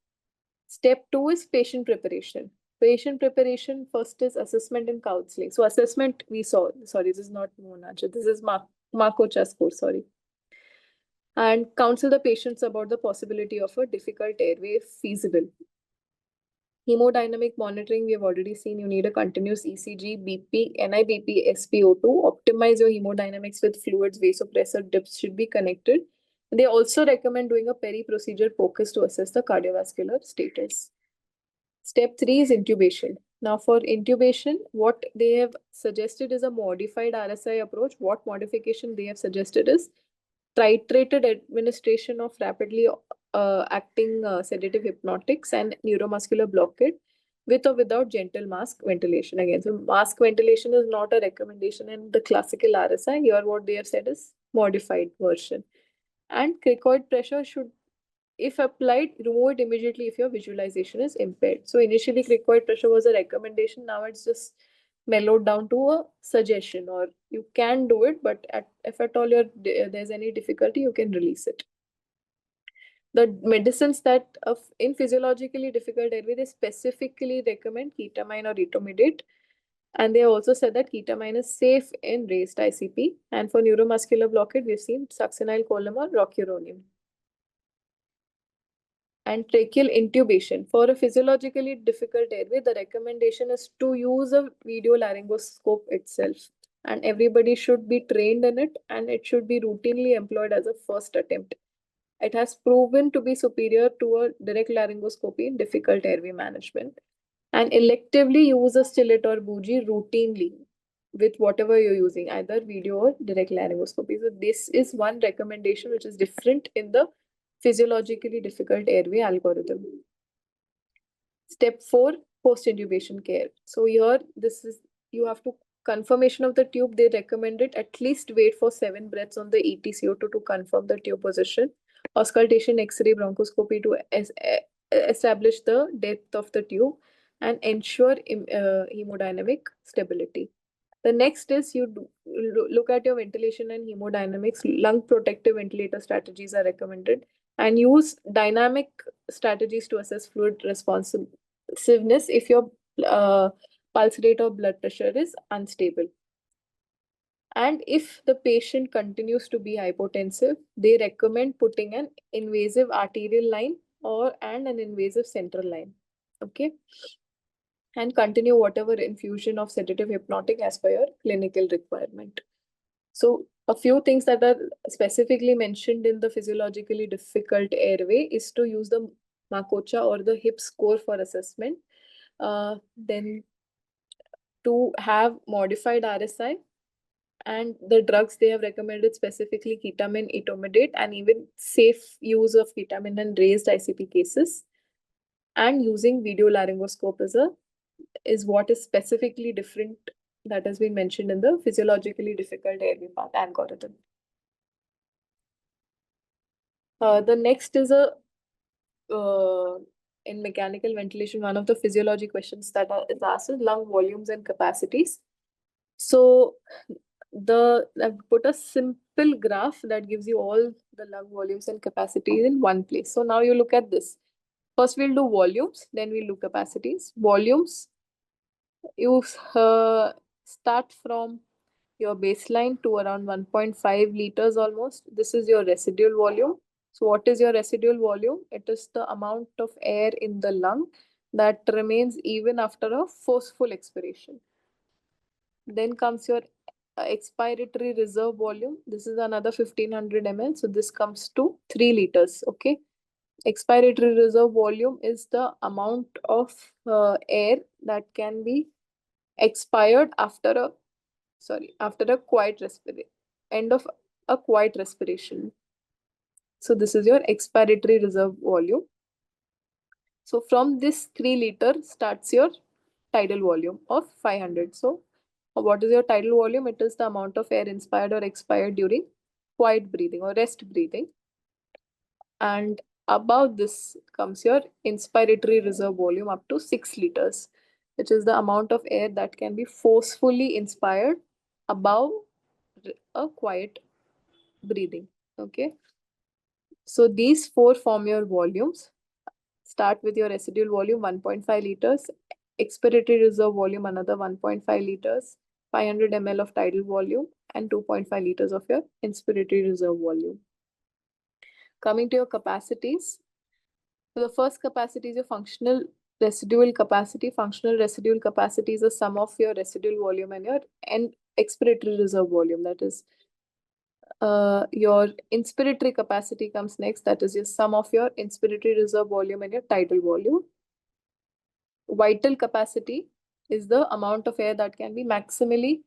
Step 2 is patient preparation. Patient preparation first is assessment and counseling. So assessment we saw, sorry, this is not Monacha, this is Marco Chasko, sorry. And counsel the patients about the possibility of a difficult airway if feasible. Hemodynamic monitoring, we have already seen. You need a continuous ECG, BP, NIBP, SpO2. Optimize your hemodynamics with fluids, vasopressor dips should be connected. They also recommend doing a peri-procedure focus to assess the cardiovascular status. Step 3 is intubation. Now for intubation, what they have suggested is a modified RSI approach. What modification they have suggested is titrated administration of rapidly acting sedative hypnotics and neuromuscular blockade with or without gentle mask ventilation. Again, so mask ventilation is not a recommendation in the classical RSI. Here, what they have said is modified version. And cricoid pressure should, if applied, remove it immediately if your visualization is impaired. So initially, cricoid pressure was a recommendation. Now it's just mellowed down to a suggestion, or you can do it, but if at all there's any difficulty, you can release it. The medicines that in physiologically difficult airway, they specifically recommend ketamine or etomidate. And they also said that ketamine is safe in raised ICP. And for neuromuscular blockade, we've seen succinyl or rocuronium. And tracheal intubation. For a physiologically difficult airway, the recommendation is to use a video laryngoscope itself. And everybody should be trained in it, and it should be routinely employed as a first attempt. It has proven to be superior to a direct laryngoscopy in difficult airway management. And electively use a stillet or bougie routinely with whatever you're using, either video or direct laryngoscopy. So this is one recommendation which is different in the physiologically difficult airway algorithm. Step 4, post-intubation care. So here, this is, you have to confirmation of the tube. They recommend it at least wait for 7 breaths on the ETCO2 to confirm the tube position. Auscultation, X-ray, bronchoscopy to establish the depth of the tube and ensure hemodynamic stability. The next is you look at your ventilation and hemodynamics. Lung protective ventilator strategies are recommended, and use dynamic strategies to assess fluid responsiveness if your pulse rate or blood pressure is unstable. And if the patient continues to be hypotensive, they recommend putting an invasive arterial line and an invasive central line. Okay. And continue whatever infusion of sedative hypnotic as per your clinical requirement. So a few things that are specifically mentioned in the physiologically difficult airway is to use the Makocha or the HIP score for assessment. Then to have modified RSI, and the drugs they have recommended specifically ketamine, etomidate, and even safe use of ketamine in raised ICP cases. And using video laryngoscope is what is specifically different that has been mentioned in the physiologically difficult airway path algorithm. The next is in mechanical ventilation, one of the physiology questions that is asked is lung volumes and capacities. So I've put a simple graph that gives you all the lung volumes and capacities in one place. So now you look at this. First we'll do volumes, then we'll do capacities. Volumes, you start from your baseline to around 1.5 liters almost. This is your residual volume. So what is your residual volume? It is the amount of air in the lung that remains even after a forceful expiration. Then comes your expiratory reserve volume. This is another 1500 ml. So this comes to 3 liters. Okay. Expiratory reserve volume is the amount of air that can be expired after a quiet respiration, end of a quiet respiration. So this is your expiratory reserve volume. So from this 3 liter starts your tidal volume of 500. So what is your tidal volume? It is the amount of air inspired or expired during quiet breathing or rest breathing. And above this comes your inspiratory reserve volume up to 6 liters, which is the amount of air that can be forcefully inspired above a quiet breathing. Okay. So these 4 form your volumes. Start with your residual volume 1.5 liters, expiratory reserve volume another 1.5 liters, 500 ml of tidal volume, and 2.5 liters of your inspiratory reserve volume. Coming to your capacities. So the first capacity is your functional residual capacity. Functional residual capacity is the sum of your residual volume and your expiratory reserve volume. That is your inspiratory capacity comes next. That is your sum of your inspiratory reserve volume and your tidal volume. Vital capacity is the amount of air that can be maximally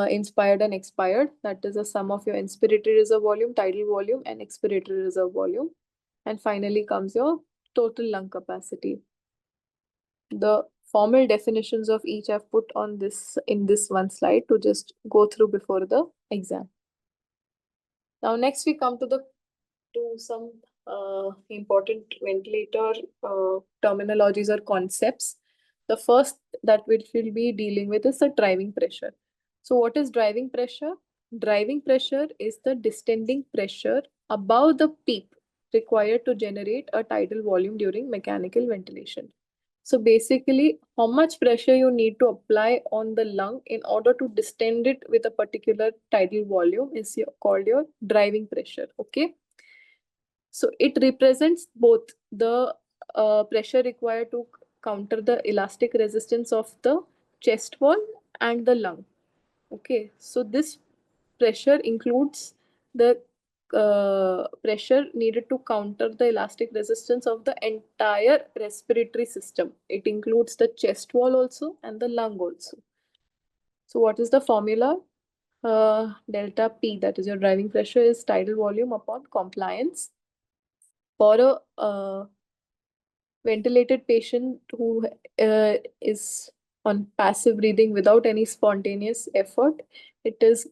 inspired and expired. That is a sum of your inspiratory reserve volume, tidal volume, and expiratory reserve volume. And finally comes your total lung capacity. The formal definitions of each I've put on this in this one slide to just go through before the exam. Now, next we come to some important ventilator terminologies or concepts. The first that we will be dealing with is the driving pressure. So, what is driving pressure? Driving pressure is the distending pressure above the PEEP required to generate a tidal volume during mechanical ventilation. So basically, how much pressure you need to apply on the lung in order to distend it with a particular tidal volume is called your driving pressure. Okay. So it represents both the pressure required to counter the elastic resistance of the chest wall and the lung. Okay, so this pressure includes the pressure needed to counter the elastic resistance of the entire respiratory system. It includes the chest wall also and the lung also. So what is the formula? Delta P, that is your driving pressure, is tidal volume upon compliance. For a ventilated patient who is on passive breathing without any spontaneous effort, it is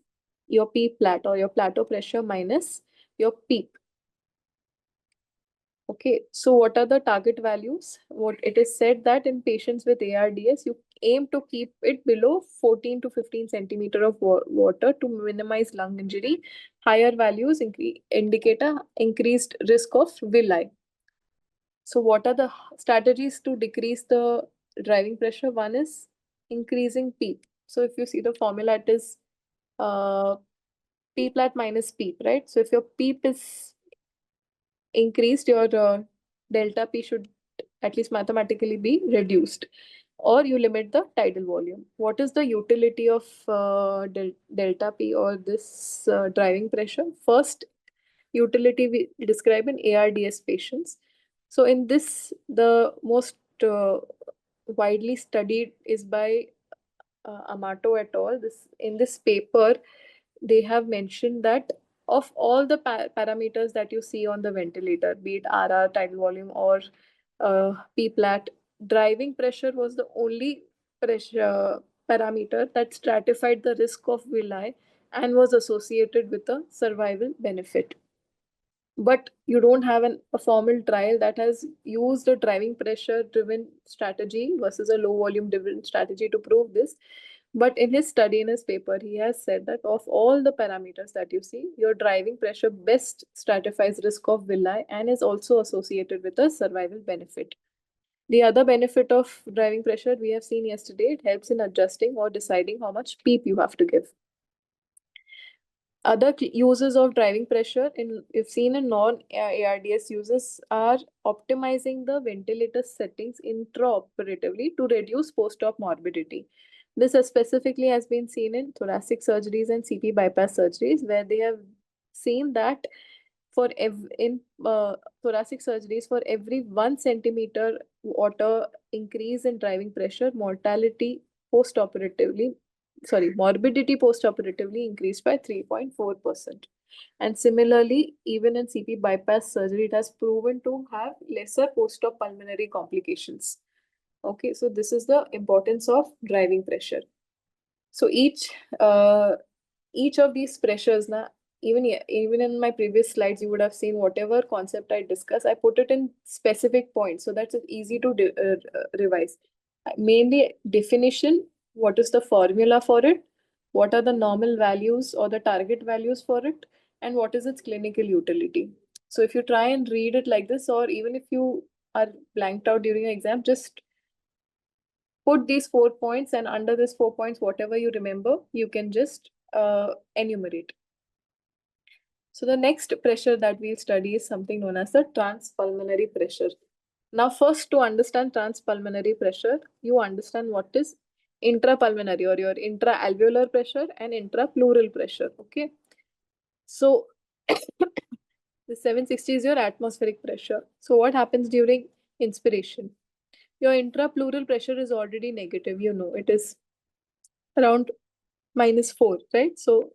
your P plat or your plateau pressure minus your PEEP. Okay, so what are the target values? What it is said that in patients with ARDS, you aim to keep it below 14 to 15 centimeter of water to minimize lung injury. Higher values indicate a increased risk of villi. So what are the strategies to decrease the driving pressure? One is increasing PEEP. So if you see the formula, it is P plat minus PEEP, right? So if your PEEP is increased, your delta P should at least mathematically be reduced, or you limit the tidal volume. What is the utility of delta P or this driving pressure? First utility we describe in ARDS patients. So in this, the most widely studied is by Amato et al. This in this paper, they have mentioned that of all the parameters that you see on the ventilator, be it RR, tidal volume, or P plat, driving pressure was the only pressure parameter that stratified the risk of villi and was associated with a survival benefit. But you don't have a formal trial that has used a driving pressure driven strategy versus a low volume driven strategy to prove this. But in his study, in his paper, he has said that of all the parameters that you see, your driving pressure best stratifies risk of villi and is also associated with a survival benefit. The other benefit of driving pressure we have seen yesterday, it helps in adjusting or deciding how much PEEP you have to give. Other uses of driving pressure in we've seen in non-ARDS uses are optimizing the ventilator settings intraoperatively to reduce post-op morbidity. This specifically has been seen in thoracic surgeries and CP bypass surgeries, where they have seen that in thoracic surgeries, for every 1 centimeter water increase in driving pressure, morbidity post-operatively increased by 3.4%. And similarly, even in CP bypass surgery, it has proven to have lesser post-op pulmonary complications. Okay, so this is the importance of driving pressure. So each of these pressures, na, even in my previous slides, you would have seen whatever concept I discuss, I put it in specific points so that's easy to revise. Mainly definition, what is the formula for it, what are the normal values or the target values for it, and what is its clinical utility. So if you try and read it like this, or even if you are blanked out during an exam, just put these 4 points, and under these 4 points, whatever you remember, you can just enumerate. So the next pressure that we'll study is something known as the transpulmonary pressure. Now, first, to understand transpulmonary pressure, you understand what is intrapulmonary or your intraalveolar pressure and intrapleural pressure. Okay. So the 760 is your atmospheric pressure. So what happens during inspiration? Your intrapleural pressure is already negative. You know, it is around -4, right? So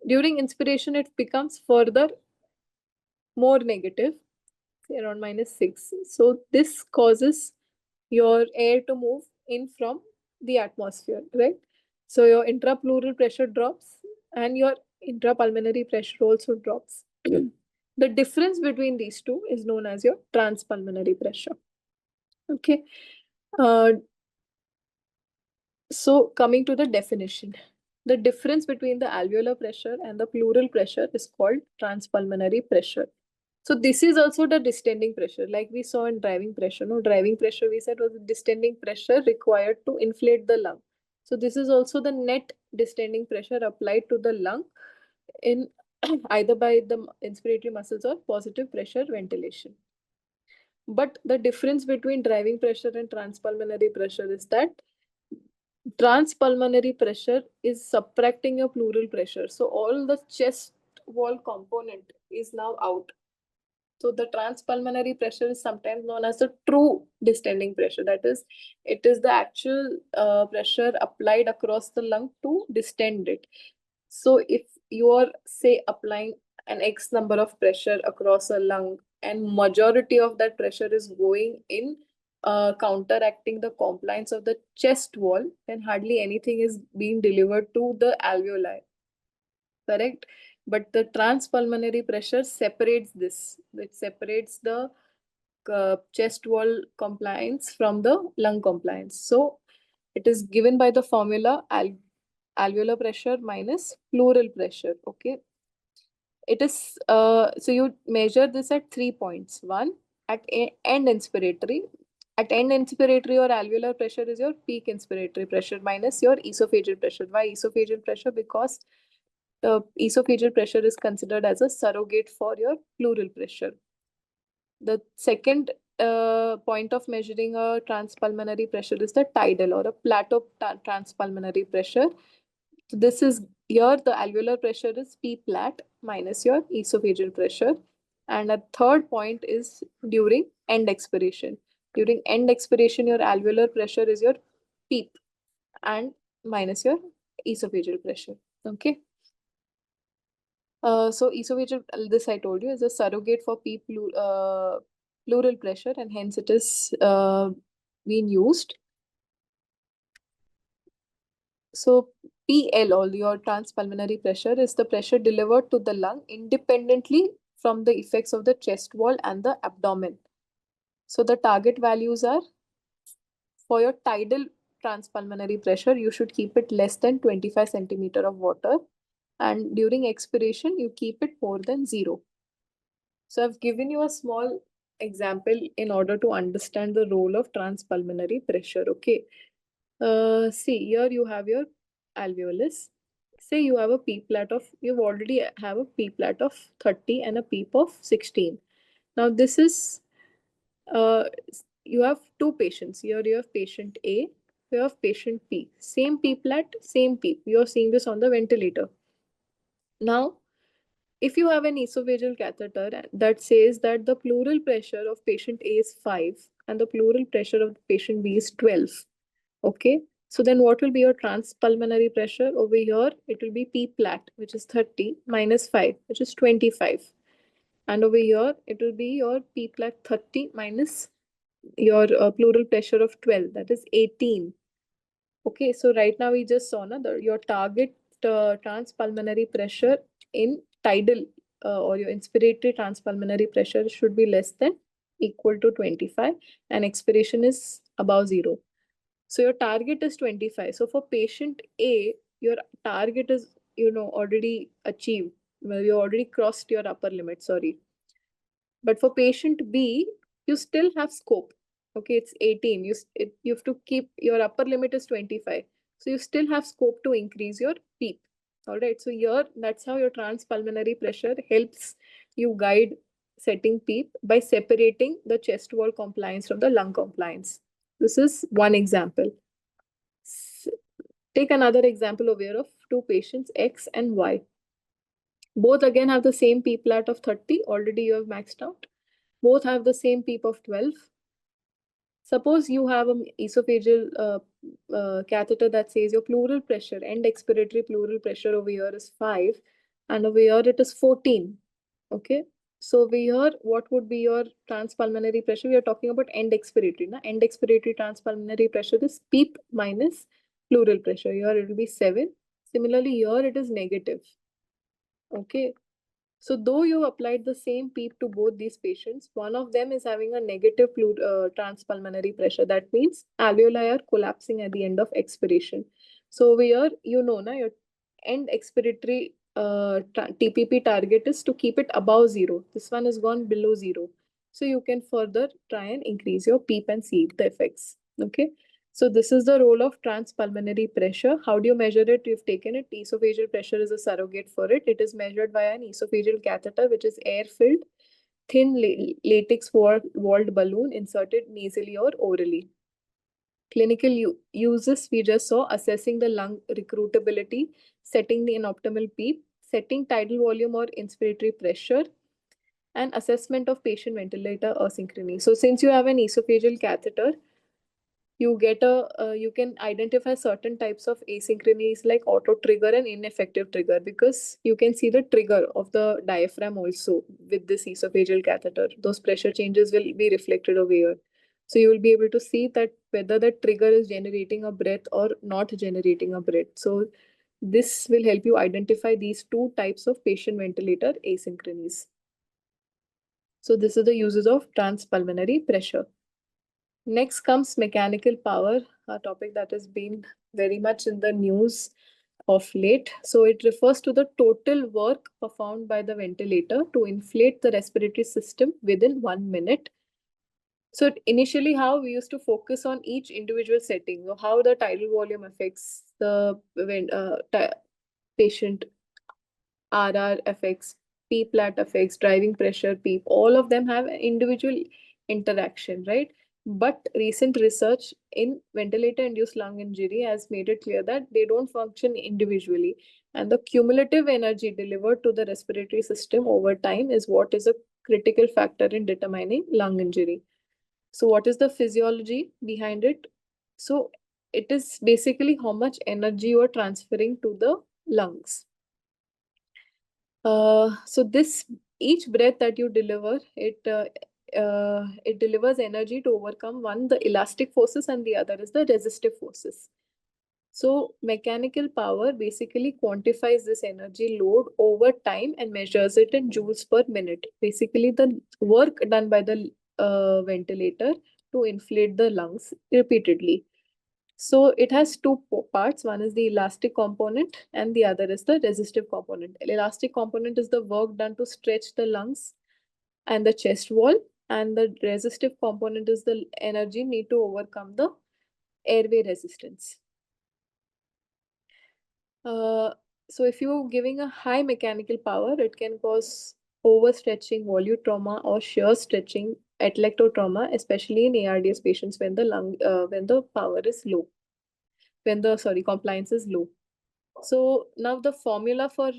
during inspiration, it becomes further more negative. say around -6. So this causes your air to move in from the atmosphere, right? So your intrapleural pressure drops and your intrapulmonary pressure also drops. The difference between these two is known as your transpulmonary pressure. Okay. Uh, so coming to the definition, the difference between the alveolar pressure and the pleural pressure is called transpulmonary pressure. So this is also the distending pressure, like we saw in driving pressure. No, driving pressure we said was the distending pressure required to inflate the lung. So this is also the net distending pressure applied to the lung in either by the inspiratory muscles or positive pressure ventilation. But the difference between driving pressure and transpulmonary pressure is that transpulmonary pressure is subtracting your pleural pressure. So all the chest wall component is now out. So the transpulmonary pressure is sometimes known as the true distending pressure. That is, it is the actual pressure applied across the lung to distend it. So if you are, say, applying an X number of pressure across a lung and majority of that pressure is going in counteracting the compliance of the chest wall, then hardly anything is being delivered to the alveoli, correct? But the transpulmonary pressure separates this. It separates the chest wall compliance from the lung compliance. So it is given by the formula alveolar pressure minus pleural pressure. Okay. It is, so you measure this at 3 points. One, at end inspiratory. At end inspiratory, your alveolar pressure is your peak inspiratory pressure minus your esophageal pressure. Why esophageal pressure? Because the esophageal pressure is considered as a surrogate for your pleural pressure. The second point of measuring a transpulmonary pressure is the tidal or a plateau transpulmonary pressure. So this is here the alveolar pressure is P plat minus your esophageal pressure. And a third point is during end expiration. During end expiration, your alveolar pressure is your PEEP and minus your esophageal pressure. Okay. So esophageal, this I told you, is a surrogate for pleural pressure, and hence it is being used. So PL, or your transpulmonary pressure, is the pressure delivered to the lung independently from the effects of the chest wall and the abdomen. So the target values are, for your tidal transpulmonary pressure, you should keep it less than 25 centimeter of water. And during expiration, you keep it more than 0. So I've given you a small example in order to understand the role of transpulmonary pressure. Okay. See, here you have your alveolus. Say you have a P plat of, you already have a P plat of 30 and a PEEP of 16. Now this is, uh, you have two patients. Here you have patient A, you have patient P. Same P plat, same PEEP. You're seeing this on the ventilator. Now, if you have an esophageal catheter that says that the pleural pressure of patient A is 5 and the pleural pressure of patient B is 12, okay, so then what will be your transpulmonary pressure? Over here, it will be P plat, which is 30, minus 5, which is 25. And over here, it will be your P plat 30 minus your pleural pressure of 12, that is 18. Okay, so right now we just saw your target transpulmonary pressure in tidal or your inspiratory transpulmonary pressure should be less than equal to 25 and expiration is above 0. So your target is 25. So for patient A, your target is, already achieved. Well, you already crossed your upper limit, sorry. But for patient B, you still have scope. Okay, it's 18. You have to keep your upper limit is 25. So you still have scope to increase your PEEP. All right. So here, that's how your transpulmonary pressure helps you guide setting PEEP by separating the chest wall compliance from the lung compliance. This is one example. Take another example over here of two patients, X and Y. Both again have the same P plat of 30. Already you have maxed out. Both have the same PEEP of 12. Suppose you have an esophageal catheter that says your pleural pressure, end expiratory pleural pressure over here is 5 and over here it is 14. Okay. So here, what would be your transpulmonary pressure? We are talking about end expiratory. Na? End expiratory transpulmonary pressure is PEEP minus pleural pressure. Here it will be 7. Similarly, here it is negative. Okay. So though you applied the same PEEP to both these patients, one of them is having a negative transpulmonary pressure. That means alveoli are collapsing at the end of expiration. So over here, you know, na, your end expiratory TPP target is to keep it above 0. This one has gone below 0. So you can further try and increase your PEEP and see the effects. Okay. So this is the role of transpulmonary pressure. How do you measure it? You've taken it. Esophageal pressure is a surrogate for it. It is measured via an esophageal catheter, which is air-filled, thin latex walled balloon inserted nasally or orally. Clinical uses we just saw: assessing the lung recruitability, setting the optimal PEEP, setting tidal volume or inspiratory pressure, and assessment of patient ventilator asynchrony. So since you have an esophageal catheter, you can identify certain types of asynchronies like auto trigger and ineffective trigger, because you can see the trigger of the diaphragm also with this esophageal catheter. Those pressure changes will be reflected over here. So you will be able to see that whether the trigger is generating a breath or not generating a breath. So this will help you identify these two types of patient ventilator asynchronies. So this is the uses of transpulmonary pressure. Next comes mechanical power, a topic that has been very much in the news of late. So it refers to the total work performed by the ventilator to inflate the respiratory system within 1 minute. So initially, how we used to focus on each individual setting, how the tidal volume affects the patient, RR effects, P plat effects, driving pressure, PEEP, all of them have individual interaction, right? But recent research in ventilator-induced lung injury has made it clear that they don't function individually. And the cumulative energy delivered to the respiratory system over time is what is a critical factor in determining lung injury. So what is the physiology behind it? So it is basically how much energy you are transferring to the lungs. So this each breath that you deliver, it delivers energy to overcome one the elastic forces and the other is the resistive forces. So mechanical power basically quantifies this energy load over time and measures it in joules per minute. Basically, the work done by the ventilator to inflate the lungs repeatedly. So it has two parts. One is the elastic component and the other is the resistive component. Elastic component is the work done to stretch the lungs and the chest wall, and the resistive component is the energy need to overcome the airway resistance. So if you're giving a high mechanical power, it can cause overstretching, volute trauma, or shear stretching, atelectotrauma, especially in ARDS patients when the power is low, when the compliance is low. So now the formula for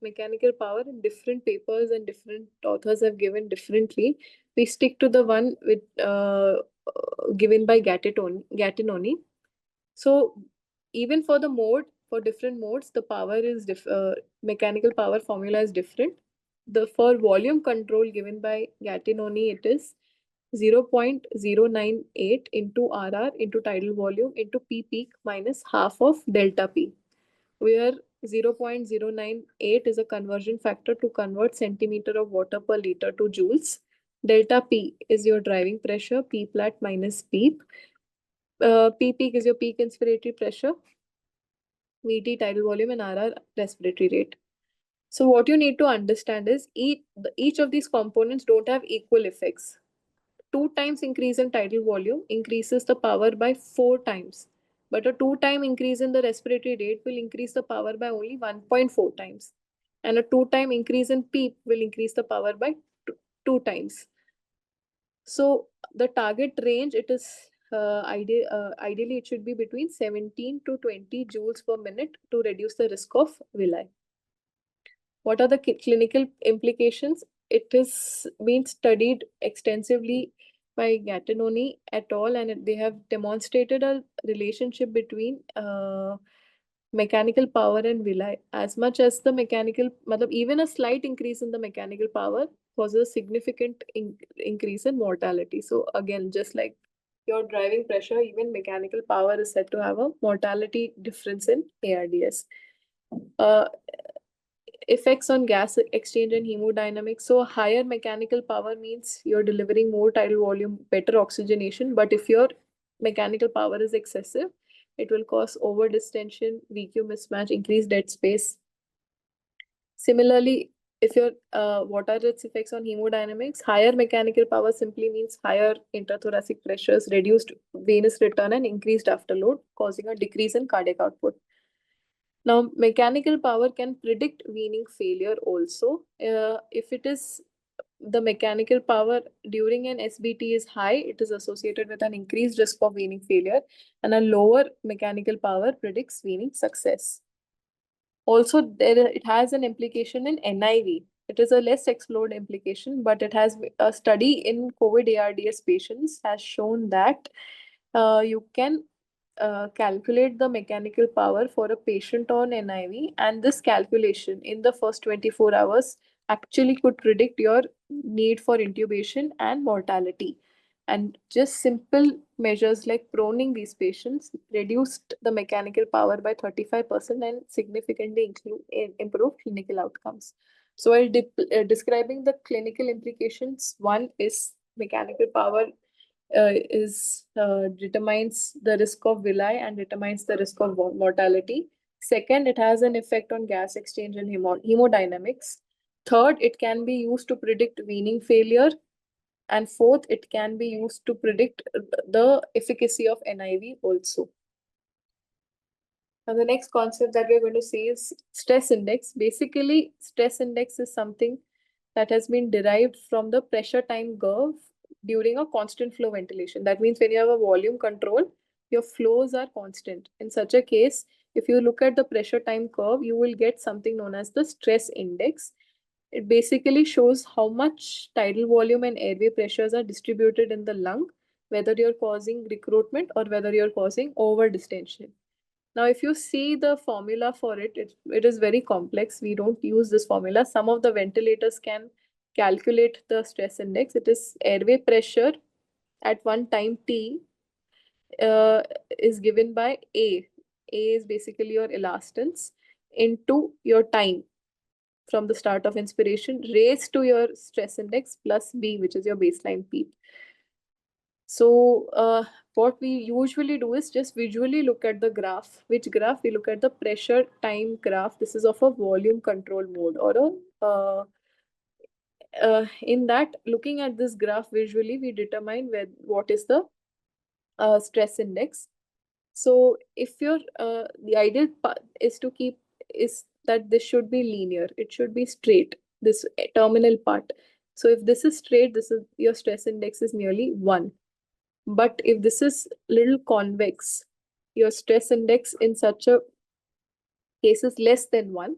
mechanical power in different papers and different authors have given differently. We stick to the one with given by Gattinoni. So even for the mode, for different modes, the power is mechanical power formula is different. The for volume control given by Gattinoni, it is 0.098 into RR into tidal volume into P peak minus half of delta P, where 0.098 is a conversion factor to convert centimeter of water per liter to joules. Delta P is your driving pressure, P plat minus PEEP. P peak is your peak inspiratory pressure, VT tidal volume, and RR respiratory rate. So what you need to understand is each of these components don't have equal effects. 2 times increase in tidal volume increases the power by 4 times. But a 2-time increase in the respiratory rate will increase the power by only 1.4 times. And a 2-time increase in PEEP will increase the power by 2 times. So the target range, it is ideally it should be between 17 to 20 joules per minute to reduce the risk of villi. What are the clinical implications? It has been studied extensively by Gattinoni et al., and they have demonstrated a relationship between mechanical power and villi. As much as the mechanical, even a slight increase in the mechanical power causes a significant increase in mortality. So again, just like your driving pressure, even mechanical power is said to have a mortality difference in ARDS. Uh, Effects on gas exchange and hemodynamics. So higher mechanical power means you're delivering more tidal volume, better oxygenation. But if your mechanical power is excessive, it will cause over distension, VQ mismatch, increased dead space. Similarly, if your what are its effects on hemodynamics? Higher mechanical power simply means higher intrathoracic pressures, reduced venous return, and increased afterload, causing a decrease in cardiac output. Now, mechanical power can predict weaning failure also. If it is the mechanical power during an SBT is high, it is associated with an increased risk of weaning failure, and a lower mechanical power predicts weaning success. Also, it has an implication in NIV. It is a less explored implication, but it has a study in COVID ARDS patients has shown that you can calculate the mechanical power for a patient on NIV, and this calculation in the first 24 hours actually could predict your need for intubation and mortality. And just simple measures like proning these patients reduced the mechanical power by 35% and significantly improved clinical outcomes. So while describing the clinical implications, one is mechanical power is determines the risk of villi and determines the risk of mortality. Second, it has an effect on gas exchange and hemodynamics. Third, it can be used to predict weaning failure. And fourth, it can be used to predict the efficacy of NIV also. Now, the next concept that we're going to see is stress index. Basically, stress index is something that has been derived from the pressure time curve during a constant flow ventilation. That means when you have a volume control, your flows are constant. In such a case, if you look at the pressure time curve, you will get something known as the stress index. It basically shows how much tidal volume and airway pressures are distributed in the lung, whether you're causing recruitment or whether you're causing over distension. Now, if you see the formula for it is very complex. We don't use this formula. Some of the ventilators can calculate the stress index. It is airway pressure at one time t is given by A. A is basically your elastance into your time from the start of inspiration raised to your stress index plus B, which is your baseline P. So what we usually do is just visually look at the graph. Which graph? We look at the pressure time graph. This is of a volume control mode or in that, looking at this graph visually, we determine what is the stress index. So if your the ideal is to keep is that this should be linear. It should be straight. This terminal part. So if this is straight, this is your stress index is nearly 1. But if this is little convex, your stress index in such a case is less than 1.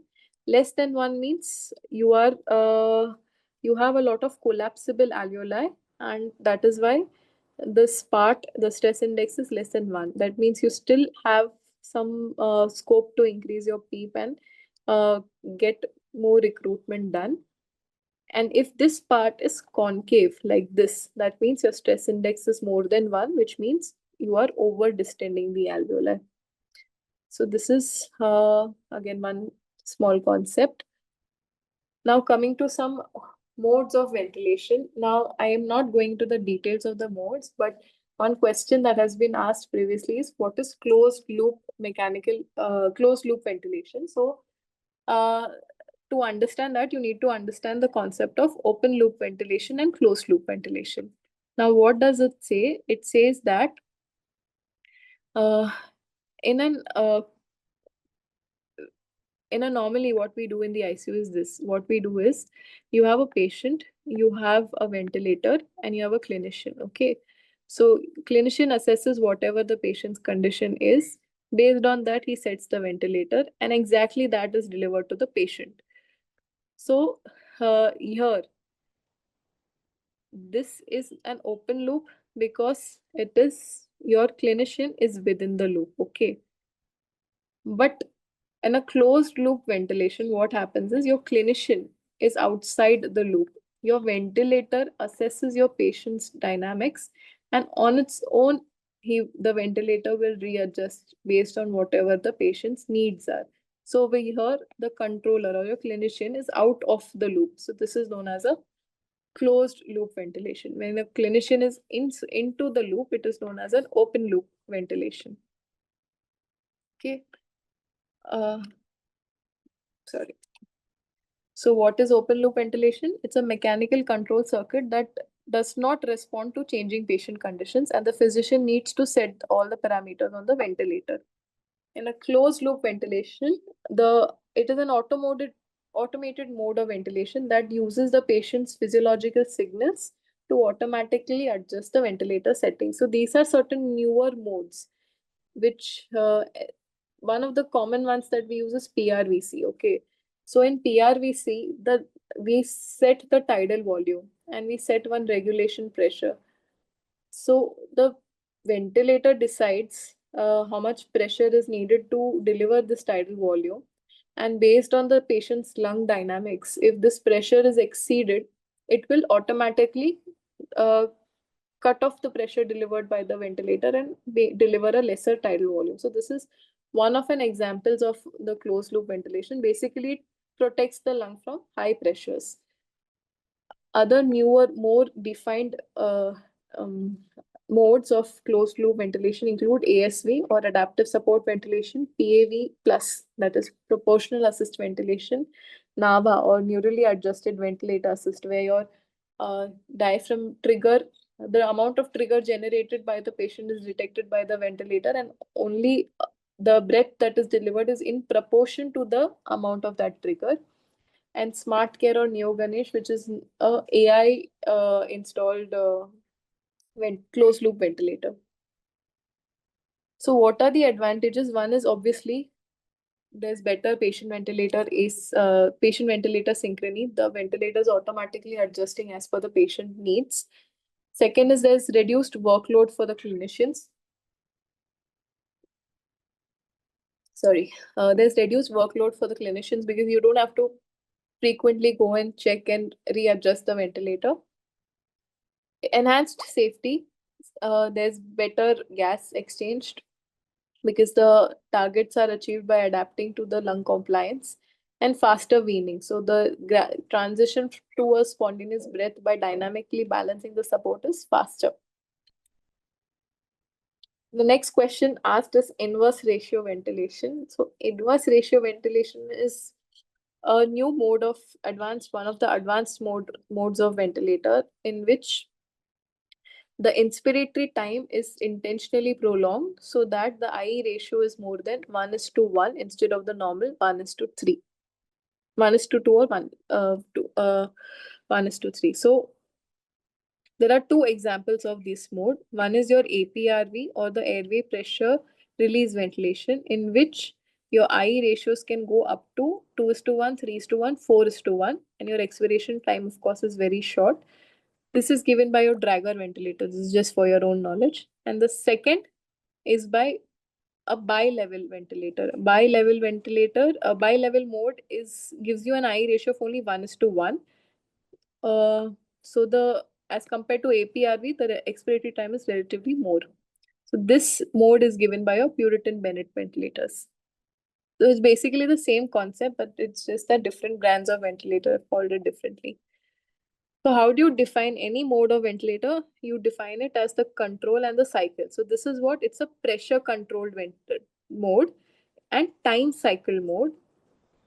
Less than 1 means you have a lot of collapsible alveoli, and that is why this part, the stress index is less than 1. That means you still have some scope to increase your PEEP and get more recruitment done. And if this part is concave like this, that means your stress index is more than 1, which means you are over distending the alveoli. So this is again one small concept. Now coming to some modes of ventilation. Now I am not going to the details of the modes, but one question that has been asked previously is what is closed loop closed loop ventilation? So to understand that, you need to understand the concept of open loop ventilation and closed loop ventilation. Now, what does it say? It says that uh, in an normally what we do in the ICU is this. What we do is you have a patient, you have a ventilator, and you have a clinician. Okay. So clinician assesses whatever the patient's condition is. Based on that, he sets the ventilator, and exactly that is delivered to the patient. So here, this is an open loop because it is your clinician is within the loop. Okay. But in a closed loop ventilation, what happens is your clinician is outside the loop. Your ventilator assesses your patient's dynamics, and on its own, the ventilator will readjust based on whatever the patient's needs are. So over here, the controller or your clinician is out of the loop. So this is known as a closed loop ventilation. When a clinician is into the loop, it is known as an open loop ventilation. Okay. Uh, Sorry. So what is open loop ventilation? It's a mechanical control circuit that does not respond to changing patient conditions, and the physician needs to set all the parameters on the ventilator. In a closed loop ventilation, it is an automated mode of ventilation that uses the patient's physiological signals to automatically adjust the ventilator settings. So these are certain newer modes, which one of the common ones that we use is PRVC. Okay, so in PRVC, we set the tidal volume and we set one regulation pressure. So the ventilator decides how much pressure is needed to deliver this tidal volume. And based on the patient's lung dynamics, if this pressure is exceeded, it will automatically uh, cut off the pressure delivered by the ventilator and deliver a lesser tidal volume. So this is one of an examples of the closed loop ventilation. Basically, it protects the lung from high pressures. Other newer, more defined um, modes of closed loop ventilation include ASV or adaptive support ventilation, PAV plus, that is proportional assist ventilation, NAVA or neurally adjusted ventilator assist, where your diaphragm trigger, the amount of trigger generated by the patient is detected by the ventilator, and only the breath that is delivered is in proportion to the amount of that trigger. And Smart Care or Neo Ganesh, which is a AI installed closed loop ventilator. So what are the advantages? One is obviously there's better patient ventilator synchrony. The ventilator is automatically adjusting as per the patient needs. Second is there's reduced workload for the clinicians. There's reduced workload for the clinicians because you don't have to frequently go and check and readjust the ventilator. Enhanced safety, there's better gas exchanged because the targets are achieved by adapting to the lung compliance, and faster weaning. So the transition to a spontaneous breath by dynamically balancing the support is faster. The next question asked is inverse ratio ventilation. So inverse ratio ventilation is a new mode of one of the advanced modes of ventilator in which the inspiratory time is intentionally prolonged so that the IE ratio is more than 1:1 instead of the normal 1:3. 1:2 or 1:3. So there are two examples of this mode. One is your APRV or the airway pressure release ventilation, in which your IE ratios can go up to 2:1, 3:1, 4:1, and your expiration time, of course, is very short. This is given by your dragger ventilator. This is just for your own knowledge. And the second is by a bi-level ventilator. A bi-level mode gives you an IE ratio of only 1:1. So the as compared to APRV, the expiratory time is relatively more. So this mode is given by your Puritan Bennett ventilators. So it's basically the same concept, but it's just that different brands of ventilator are called it differently. So how do you define any mode of ventilator? You define it as the control and the cycle. So this is what it's a pressure controlled mode and time cycle mode.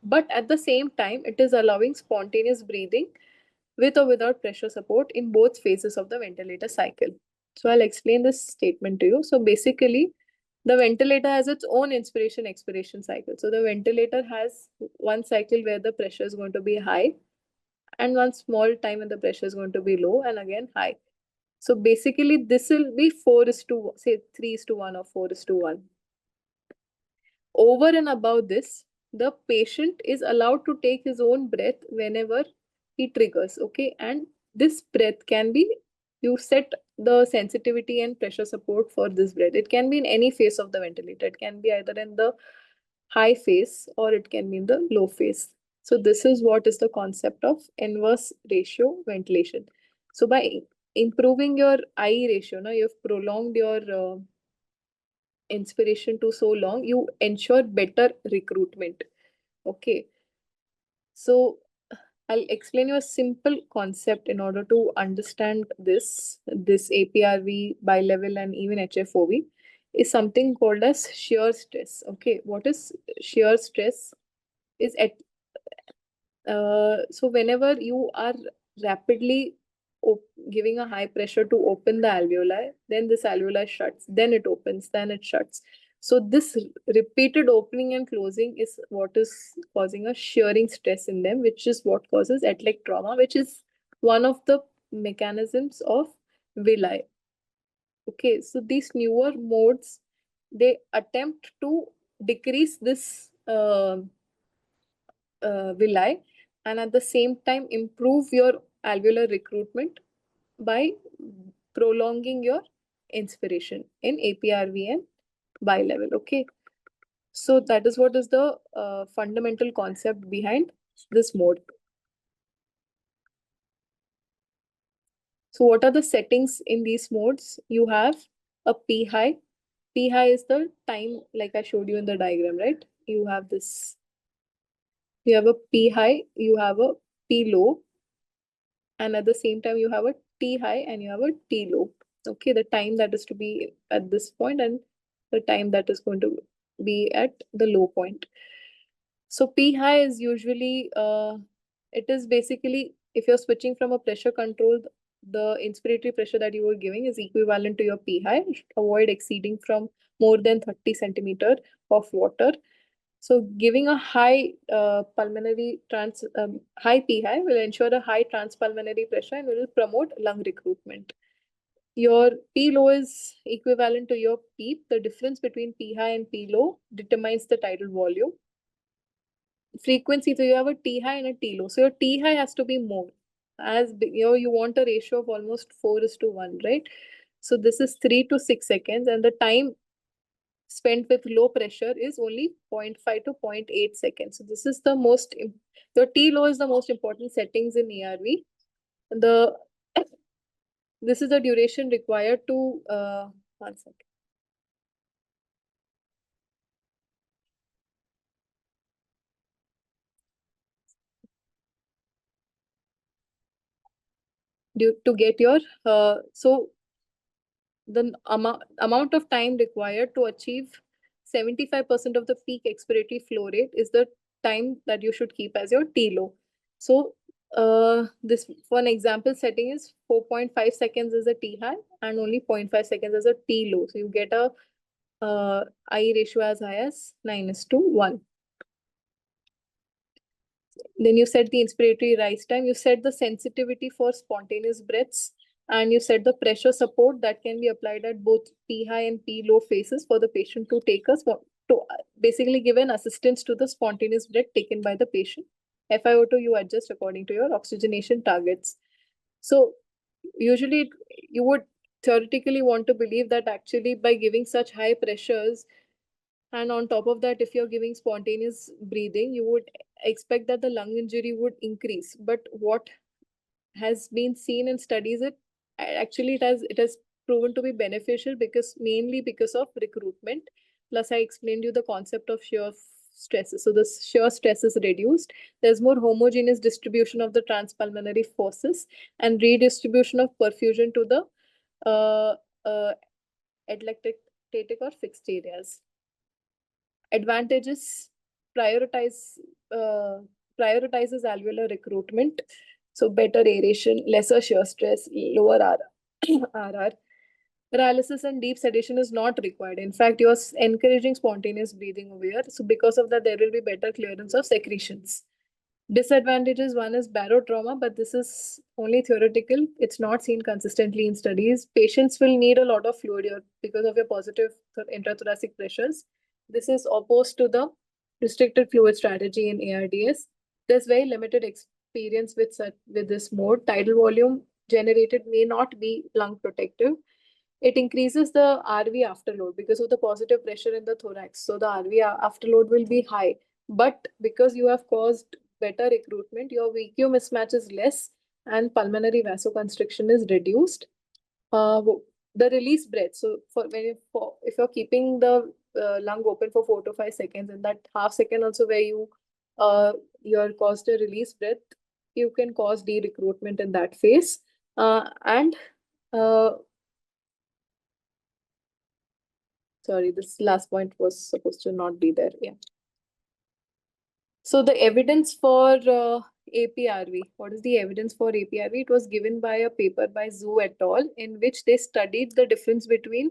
But at the same time, it is allowing spontaneous breathing with or without pressure support in both phases of the ventilator cycle. So I'll explain this statement to you. So basically, the ventilator has its own inspiration expiration cycle. So the ventilator has one cycle where the pressure is going to be high, and one small time when the pressure is going to be low and again high. So basically, this will be 4:1, say 3:1 or 4:1. Over and above this, the patient is allowed to take his own breath whenever he triggers. Okay, and this breath can be, you set the sensitivity and pressure support for this breath. It can be in any phase of the ventilator. It can be either in the high phase or it can be in the low phase. So this is what is the concept of inverse ratio ventilation. So by improving your I ratio, now you've prolonged your inspiration to so long, you ensure better recruitment. Okay. So I'll explain you a simple concept in order to understand this. This APRV, bilevel, and even HFOV is something called as shear stress. Okay, what is shear stress? Is at So whenever you are rapidly giving a high pressure to open the alveoli, then this alveoli shuts, then it opens, then it shuts. So this repeated opening and closing is what is causing a shearing stress in them, which is what causes atelic trauma, which is one of the mechanisms of villi. Okay, so these newer modes, they attempt to decrease this villi and at the same time improve your alveolar recruitment by prolonging your inspiration in APRV and bilevel. Okay, so that is what is the fundamental concept behind this mode. So what are the settings in these modes? You have a P high. P high is the time, like I showed you in the diagram, right? You have this, you have a P high, you have a P low, and at the same time you have a T high and you have a T low. Okay, the time that is to be at this point and the time that is going to be at the low point. So P high is usually it is basically if you're switching from a pressure control, the inspiratory pressure that you were giving is equivalent to your P high. You should avoid exceeding from more than 30 centimeter of water. So giving a high high P high will ensure a high transpulmonary pressure and will promote lung recruitment. Your P low is equivalent to your PEEP. The difference between P high and P low determines the tidal volume. Frequency, so you have a T high and a T low. So your T high has to be more. You want a ratio of almost 4:1, right? So this is 3 to 6 seconds, and the time spent with low pressure is only 0.5 to 0.8 seconds. So this is the your T low is the most important settings in ARV. The This is the duration required to 1 second. To get your the amount of time required to achieve 75% of the peak expiratory flow rate is the time that you should keep as your T low. So this for an example setting is 4.5 seconds as a T high and only 0.5 seconds as a T low. So you get a I ratio as high as 9:1. Then you set the inspiratory rise time, you set the sensitivity for spontaneous breaths, and you set the pressure support that can be applied at both P high and P low phases for the patient to take us to basically give an assistance to the spontaneous breath taken by the patient. FiO2 you adjust according to your oxygenation targets. So usually you would theoretically want to believe that actually by giving such high pressures, and on top of that, if you're giving spontaneous breathing, you would expect that the lung injury would increase. But what has been seen in studies, actually it has proven to be beneficial because mainly because of recruitment. Plus, I explained you the concept of shear stresses. So the shear stress is reduced. There's more homogeneous distribution of the transpulmonary forces and redistribution of perfusion to the uh, uh, atelectatic or fixed areas. Advantages: prioritize uh, prioritizes alveolar recruitment, so better aeration, lesser shear stress, lower RR. Paralysis and deep sedation is not required. In fact, you're encouraging spontaneous breathing over here. So because of that, there will be better clearance of secretions. Disadvantages: one is barotrauma, but this is only theoretical. It's not seen consistently in studies. Patients will need a lot of fluid here because of your positive intrathoracic pressures. This is opposed to the restricted fluid strategy in ARDS. There's very limited experience with this mode. Tidal volume generated may not be lung protective. It increases the RV afterload because of the positive pressure in the thorax. So the RV afterload will be high. But because you have caused better recruitment, your VQ mismatch is less, and pulmonary vasoconstriction is reduced. The release breath. So if you're keeping the lung open for 4 to 5 seconds, and that half second also where you're caused a release breath, you can cause de-recruitment in that phase. And sorry, this last point was supposed to not be there. Yeah. So the evidence for APRV, what is the evidence for APRV? It was given by a paper by Zhu et al. In which they studied the difference between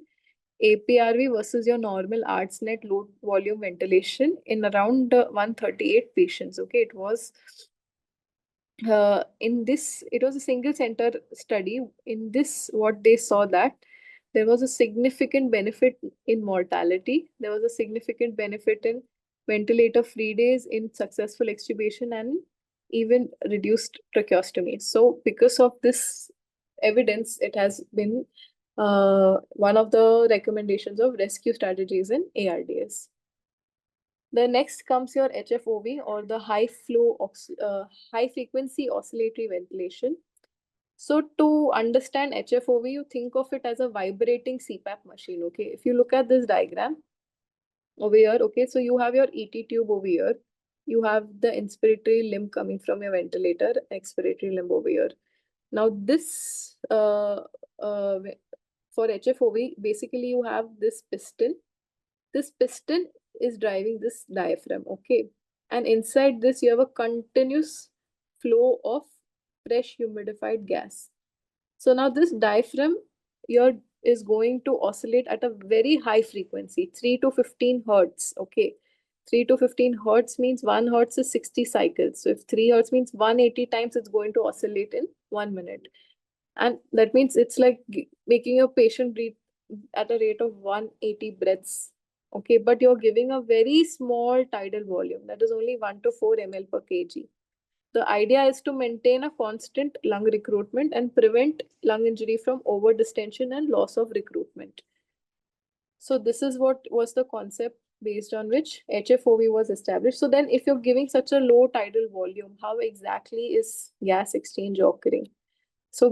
APRV versus your normal ARDSNet low volume ventilation in around 138 patients. Okay, it was it was a single center study. In this, what they saw that there was a significant benefit in mortality. There was a significant benefit in ventilator free days, in successful extubation, and even reduced tracheostomy. So because of this evidence, it has been one of the recommendations of rescue strategies in ARDS. The next comes your HFOV, or the high frequency oscillatory ventilation. So to understand HFOV, you think of it as a vibrating CPAP machine. Okay, if you look at this diagram over here, okay, so you have your ET tube over here. You have the inspiratory limb coming from your ventilator, expiratory limb over here. Now this for HFOV, basically you have this piston. This piston is driving this diaphragm, okay? And inside this, you have a continuous flow of fresh humidified gas. So now this diaphragm here is going to oscillate at a very high frequency, 3 to 15 hertz, okay? 3 to 15 hertz means 1 hertz is 60 cycles. So if 3 hertz means 180 times, it's going to oscillate in 1 minute. And that means it's like making a patient breathe at a rate of 180 breaths. Okay, but you're giving a very small tidal volume, that is only 1 to 4 ml per kg. The idea is to maintain a constant lung recruitment and prevent lung injury from over distension and loss of recruitment. So this is what was the concept based on which HFOV was established. So then if you're giving such a low tidal volume, how exactly is gas exchange occurring? So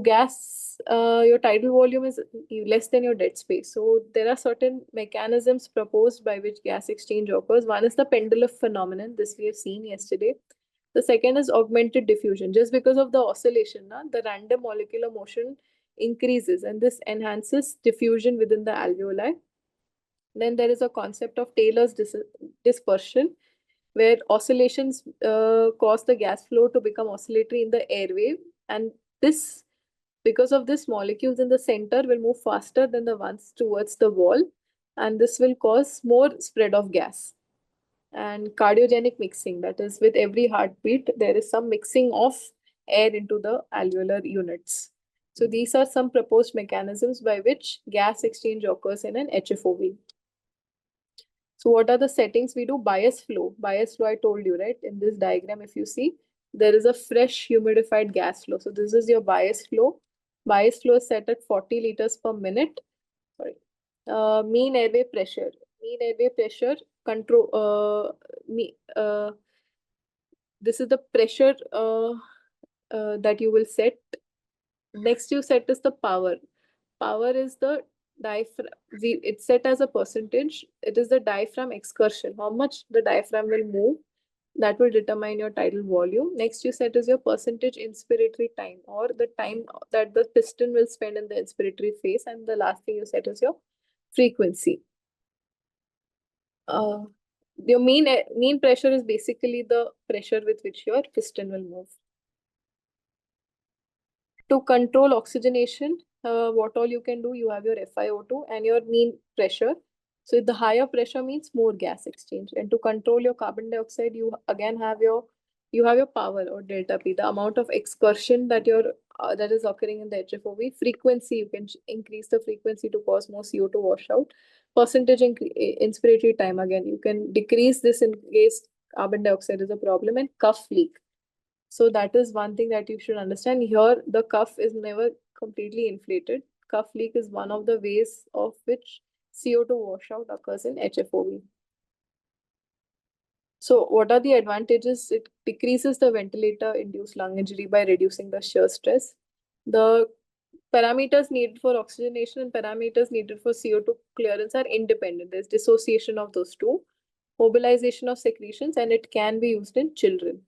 your tidal volume is less than your dead space. So there are certain mechanisms proposed by which gas exchange occurs. One is the pendulum phenomenon. This we have seen yesterday. The second is augmented diffusion. Just because of the oscillation, the random molecular motion increases, and this enhances diffusion within the alveoli. Then there is a concept of Taylor's dispersion, where oscillations cause the gas flow to become oscillatory in the airway, and this because of this, molecules in the center will move faster than the ones towards the wall, and this will cause more spread of gas. And cardiogenic mixing, that is, with every heartbeat, there is some mixing of air into the alveolar units. So these are some proposed mechanisms by which gas exchange occurs in an HFOV. So what are the settings we do? Bias flow. Bias flow, I told you, right? In this diagram, if you see, there is a fresh humidified gas flow. So this is your bias flow. Bias flow is set at 40 liters per minute. Sorry. Mean airway pressure. Mean airway pressure control. This is the pressure that you will set. Next you set is the power. Power is the diaphragm. It's set as a percentage. It is the diaphragm excursion. How much the diaphragm will move. That will determine your tidal volume. Next you set is your percentage inspiratory time, or the time that the piston will spend in the inspiratory phase. And the last thing you set is your frequency. Your mean pressure is basically the pressure with which your piston will move. To control oxygenation, what all you can do, you have your FiO2 and your mean pressure. So the higher pressure means more gas exchange. And to control your carbon dioxide, you again have your power, or delta P, the amount of excursion that that is occurring in the HFOV. Frequency, you can increase the frequency to cause more CO2 washout. Percentage inspiratory time, again, you can decrease this in case carbon dioxide is a problem. And cuff leak. So that is one thing that you should understand. Here, the cuff is never completely inflated. Cuff leak is one of the ways of which CO2 washout occurs in HFOV. So what are the advantages? It decreases the ventilator-induced lung injury by reducing the shear stress. The parameters needed for oxygenation and parameters needed for CO2 clearance are independent. There's dissociation of those two, mobilization of secretions, and it can be used in children.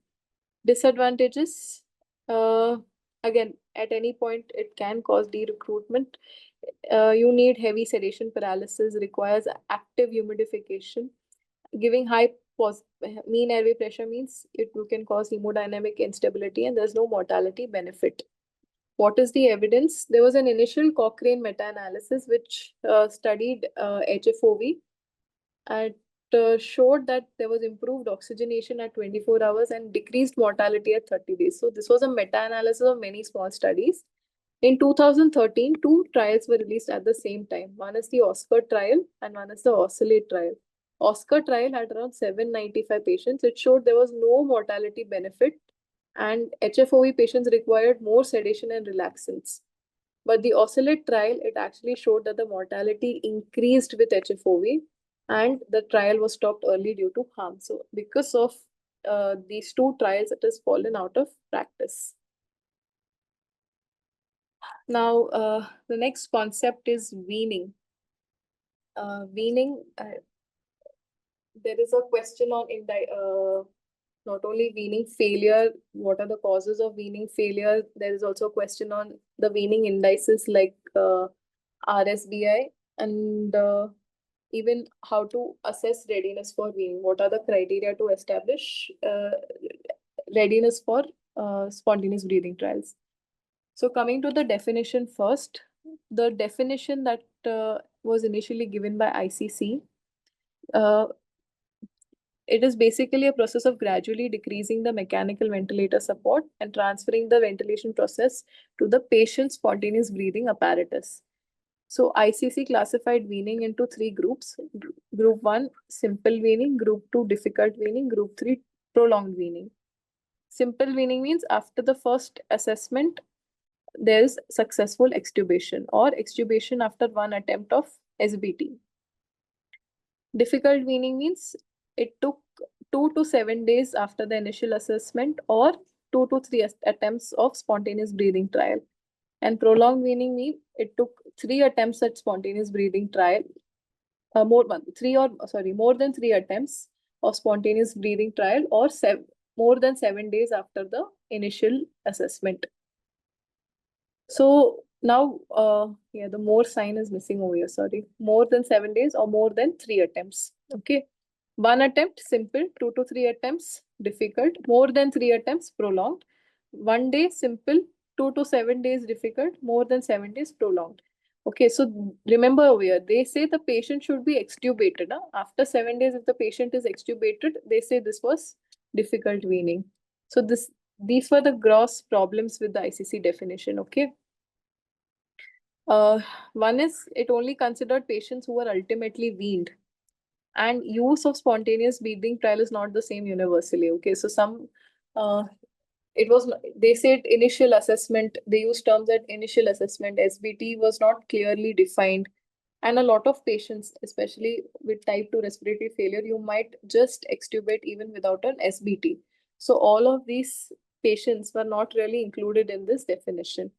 Disadvantages, uh, again, at any point, it can cause de-recruitment. You need heavy sedation paralysis, requires active humidification. Giving high mean airway pressure means you can cause hemodynamic instability and there's no mortality benefit. What is the evidence? There was an initial Cochrane meta-analysis which studied HFOV and showed that there was improved oxygenation at 24 hours and decreased mortality at 30 days. So this was a meta-analysis of many small studies. In 2013, two trials were released at the same time. One is the Oscar trial and one is the Oscillate trial. Oscar trial had around 795 patients. It showed there was no mortality benefit and HFOV patients required more sedation and relaxants. But the Oscillate trial, it actually showed that the mortality increased with HFOV and the trial was stopped early due to harm. So because of these two trials, it has fallen out of practice. Now, the next concept is weaning. Weaning, there is a question on not only weaning failure, what are the causes of weaning failure? There is also a question on the weaning indices like RSBI and even how to assess readiness for weaning. What are the criteria to establish readiness for spontaneous breathing trials? So coming to the definition first, the definition that was initially given by ICC, uh, it is basically a process of gradually decreasing the mechanical ventilator support and transferring the ventilation process to the patient's spontaneous breathing apparatus. So ICC classified weaning into three groups. Group 1, simple weaning. Group 2, difficult weaning. Group 3, prolonged weaning. Simple weaning means after the first assessment, there is successful extubation or extubation after one attempt of SBT. Difficult weaning means it took 2 to 7 days after the initial assessment or 2 to 3 attempts of spontaneous breathing trial. And prolonged weaning means it took 3 attempts at spontaneous breathing trial, more than 3 attempts of spontaneous breathing trial or more than 7 days after the initial assessment. So now, yeah, the more sign is missing over here. Sorry, more than 7 days or more than 3 attempts. Okay, 1 attempt simple, 2 to 3 attempts difficult, more than 3 attempts prolonged. 1 day simple, 2 to 7 days difficult, more than 7 days prolonged. Okay, so remember over here, they say the patient should be extubated. Huh? After 7 days, if the patient is extubated, they say this was difficult weaning. So these were the gross problems with the ICC definition. Okay. One is it only considered patients who were ultimately weaned, and use of spontaneous breathing trial is not the same universally. Okay, so some it was they said initial assessment. They used terms that initial assessment SBT was not clearly defined, and a lot of patients, especially with type 2 respiratory failure, you might just extubate even without an SBT. So all of these patients were not really included in this definition.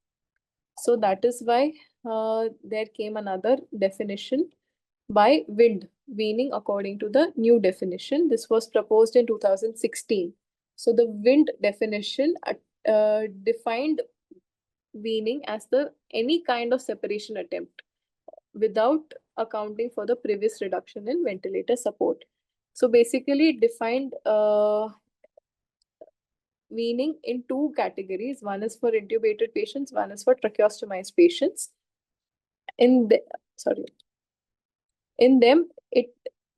So that is why there came another definition by Wind, weaning according to the new definition. This was proposed in 2016. So the Wind definition defined weaning as the any kind of separation attempt without accounting for the previous reduction in ventilator support. So basically it defined weaning in two categories. One is for intubated patients, one is for tracheostomized patients. In the, sorry, in them,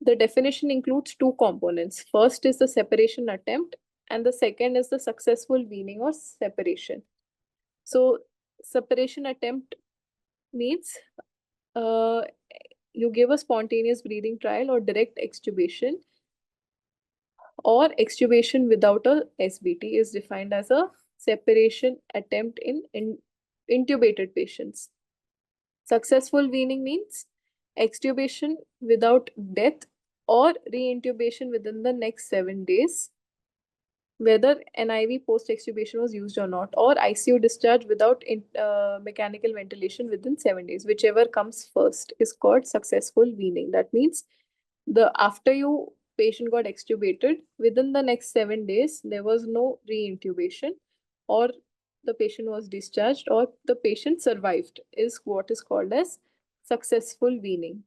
the definition includes two components. First is the separation attempt, and the second is the successful weaning or separation. So separation attempt means you give a spontaneous breathing trial or direct extubation, or extubation without a SBT is defined as a separation attempt in intubated patients. Successful weaning means extubation without death or reintubation within the next 7 days, whether NIV post-extubation was used or not, or ICU discharge without mechanical ventilation within 7 days. Whichever comes first is called successful weaning. That means the after you patient got extubated, within the next 7 days, there was no reintubation, or the patient was discharged, or the patient survived, is what is called as successful weaning.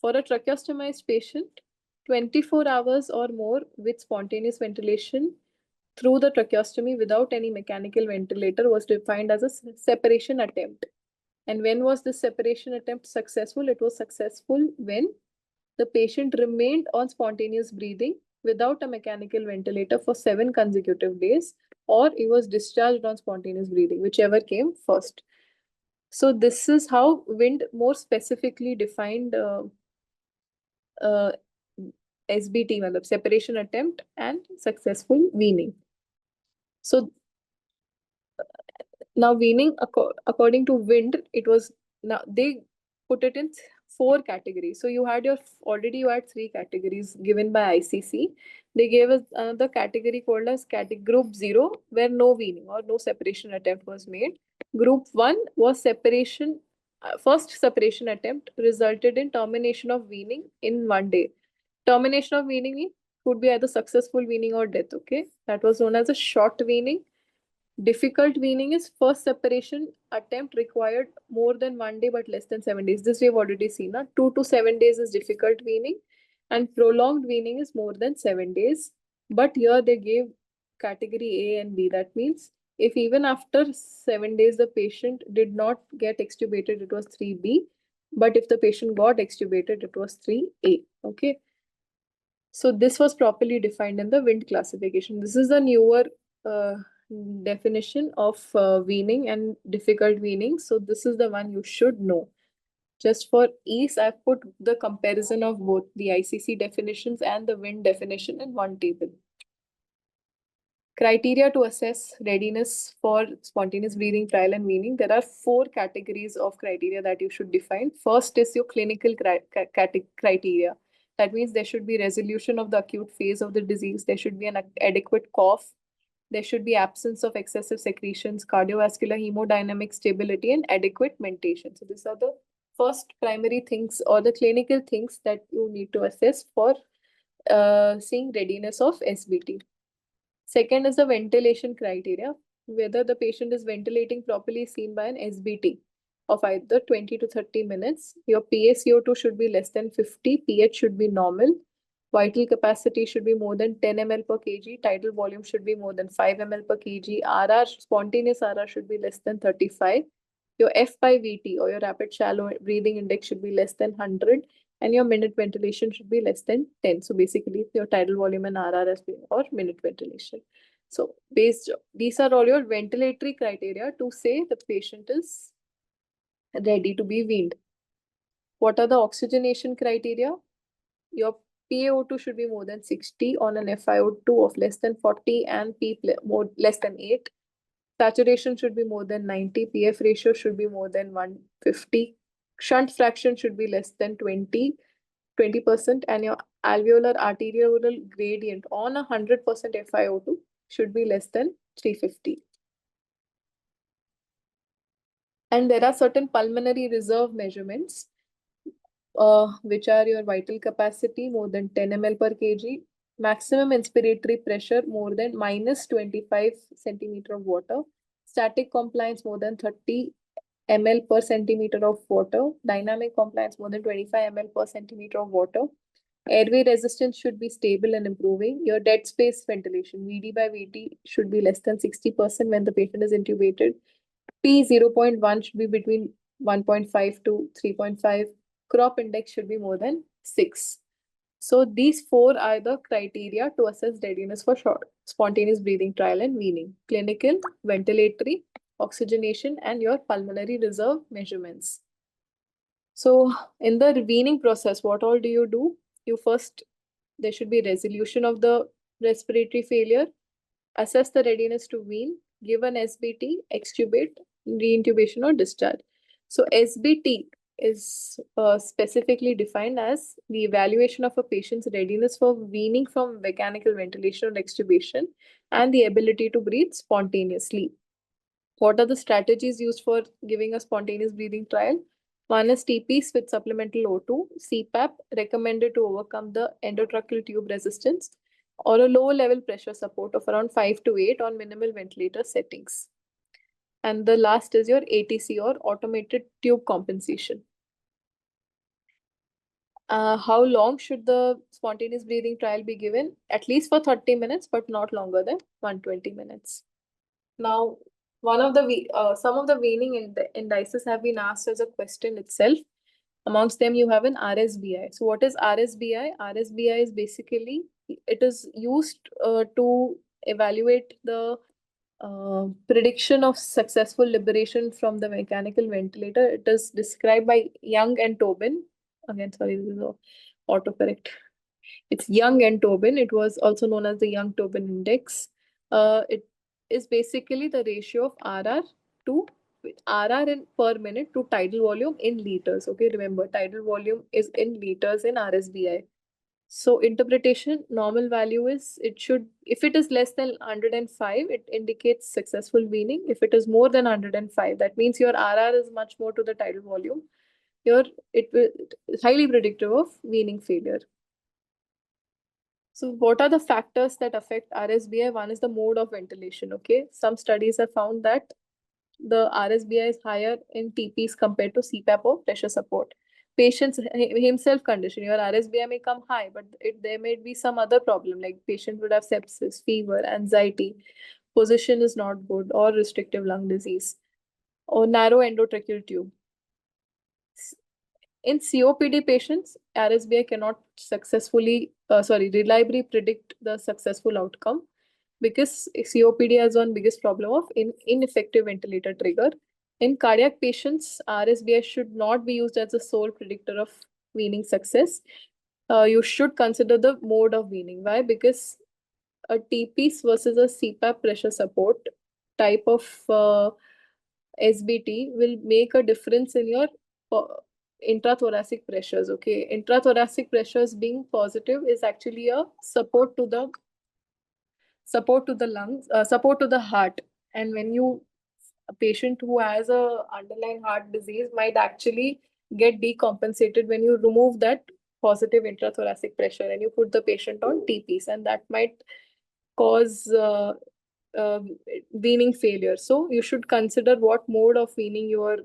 For a tracheostomized patient, 24 hours or more with spontaneous ventilation through the tracheostomy without any mechanical ventilator was defined as a separation attempt. And when was this separation attempt successful? It was successful when the patient remained on spontaneous breathing without a mechanical ventilator for 7 consecutive days, or he was discharged on spontaneous breathing, whichever came first. So this is how wind more specifically defined SBT, separation attempt and successful weaning. So now weaning, according to wind, it was, now they put it in 4 categories. So you had you had 3 categories given by ICC. They gave us another category called as group 0, where no weaning or no separation attempt was made. Group 1 was separation, first separation attempt resulted in termination of weaning in 1 day. Termination of weaning could be either successful weaning or death. Okay, that was known as a short weaning. Difficult weaning is first separation attempt required more than 1 day but less than 7 days. This we have already seen. 2 to 7 days is difficult weaning, and prolonged weaning is more than 7 days. But here they gave category A and B. That means if even after 7 days the patient did not get extubated, it was 3B. But if the patient got extubated, it was 3A. Okay. So this was properly defined in the wind classification. This is the newer definition of weaning and difficult weaning. So this is the one you should know. Just for ease, I've put the comparison of both the ICC definitions and the wind definition in one table. Criteria to assess readiness for spontaneous breathing trial and weaning. There are 4 categories of criteria that you should define. First is your clinical criteria. That means there should be resolution of the acute phase of the disease. There should be an adequate cough. There should be absence of excessive secretions, cardiovascular hemodynamic stability, and adequate mentation. So these are the first primary things or the clinical things that you need to assess for seeing readiness of SBT. Second is the ventilation criteria, whether the patient is ventilating properly seen by an SBT of either 20 to 30 minutes. Your PaCO2 should be less than 50, pH should be normal, vital capacity should be more than 10 ml per kg, tidal volume should be more than 5 ml per kg, RR, spontaneous RR should be less than 35. Your F by VT or your rapid shallow breathing index should be less than 100, and your minute ventilation should be less than 10. So basically your tidal volume and RR or minute ventilation. So these are all your ventilatory criteria to say the patient is ready to be weaned. What are the oxygenation criteria? Your PaO2 should be more than 60 on an FiO2 of less than 40 and less than 8. Saturation should be more than 90. PF ratio should be more than 150. Shunt fraction should be less than 20%, and your alveolar arterial gradient on 100% FiO2 should be less than 350. And there are certain pulmonary reserve measurements, which are your vital capacity more than 10 ml per kg, maximum inspiratory pressure more than minus 25 centimeter of water, static compliance more than 30 ml per centimeter of water, dynamic compliance more than 25 ml per centimeter of water. Airway resistance should be stable and improving. Your dead space ventilation, VD by VT, should be less than 60% when the patient is intubated. P 0.1 should be between 1.5 to 3.5. Crop index should be more than 6. So these 4 are the criteria to assess readiness for spontaneous breathing trial and weaning: clinical, ventilatory, oxygenation, and your pulmonary reserve measurements. So in the weaning process, what all do? You first, there should be resolution of the respiratory failure, assess the readiness to wean, give an SBT, extubate, reintubation or discharge. So SBT is specifically defined as the evaluation of a patient's readiness for weaning from mechanical ventilation or extubation and the ability to breathe spontaneously. What are the strategies used for giving a spontaneous breathing trial? One is TPs with supplemental O2, CPAP recommended to overcome the endotracheal tube resistance, or a low level pressure support of around 5 to 8 on minimal ventilator settings. And the last is your ATC or automated tube compensation. How long should the spontaneous breathing trial be given? At least for 30 minutes, but not longer than 120 minutes. Now, some of the weaning indices have been asked as a question itself. Amongst them, you have an RSBI. So, what is RSBI? RSBI is basically, it is used to evaluate the prediction of successful liberation from the mechanical ventilator. It is described by Young and Tobin. Again, sorry, this is autocorrect. It's Young and Tobin. It was also known as the Young-Tobin index. It is basically the ratio of RR in per minute to tidal volume in liters. Okay, remember tidal volume is in liters in RSBI. So interpretation, normal value is, if it is less than 105, it indicates successful weaning. If it is more than 105, that means your RR is much more to the tidal volume. It's highly predictive of weaning failure. So what are the factors that affect RSBI? One is the mode of ventilation. Okay, some studies have found that the RSBI is higher in TPs compared to CPAP or pressure support. Patient's himself condition, your RSBI may come high, but there may be some other problem, like patient would have sepsis, fever, anxiety, position is not good, or restrictive lung disease, or narrow endotracheal tube. In COPD patients, RSBI cannot reliably predict the successful outcome because COPD has one biggest problem of ineffective ventilator trigger. In cardiac patients, RSBI should not be used as a sole predictor of weaning success. You should consider the mode of weaning. Why? Because a TPs versus a CPAP pressure support type of SBT will make a difference in your intrathoracic pressures. Okay, intrathoracic pressures being positive is actually a support to the lungs, support to the heart. And when a patient who has a underlying heart disease might actually get decompensated when you remove that positive intrathoracic pressure and you put the patient on TPs, and that might cause uh, weaning failure. So you should consider what mode of weaning you are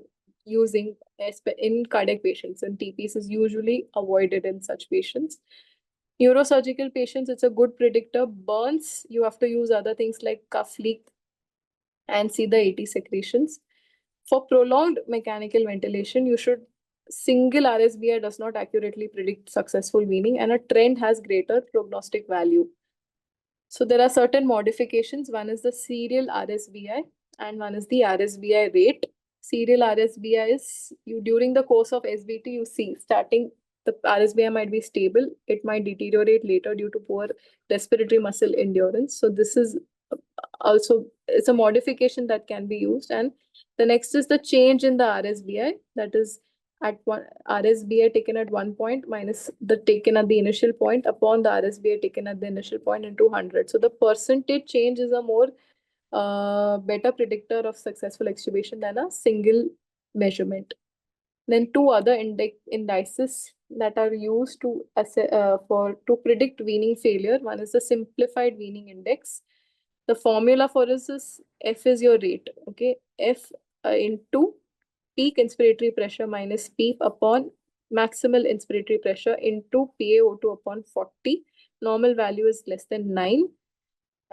using in cardiac patients, and TPs is usually avoided in such patients. Neurosurgical patients, it's a good predictor. Burns, you have to use other things like cuff leak and see the AT secretions. For prolonged mechanical ventilation, single RSBI does not accurately predict successful weaning, and a trend has greater prognostic value. So there are certain modifications. One is the serial RSBI and one is the RSBI rate. Serial RSBI is during the course of SBT, you see starting the RSBI might be stable. It might deteriorate later due to poor respiratory muscle endurance. So this is also, it's a modification that can be used. And the next is the change in the RSBI, that is at one RSBI taken at one point minus the taken at the initial point upon the RSBI taken at the initial point into 100. So the percentage change is a more better predictor of successful extubation than a single measurement. Then two other indices that are used to predict weaning failure. One is the simplified weaning index. The formula for this is F is your rate. Okay, F into peak inspiratory pressure minus PEEP upon maximal inspiratory pressure into PaO2 upon 40. Normal value is less than 9.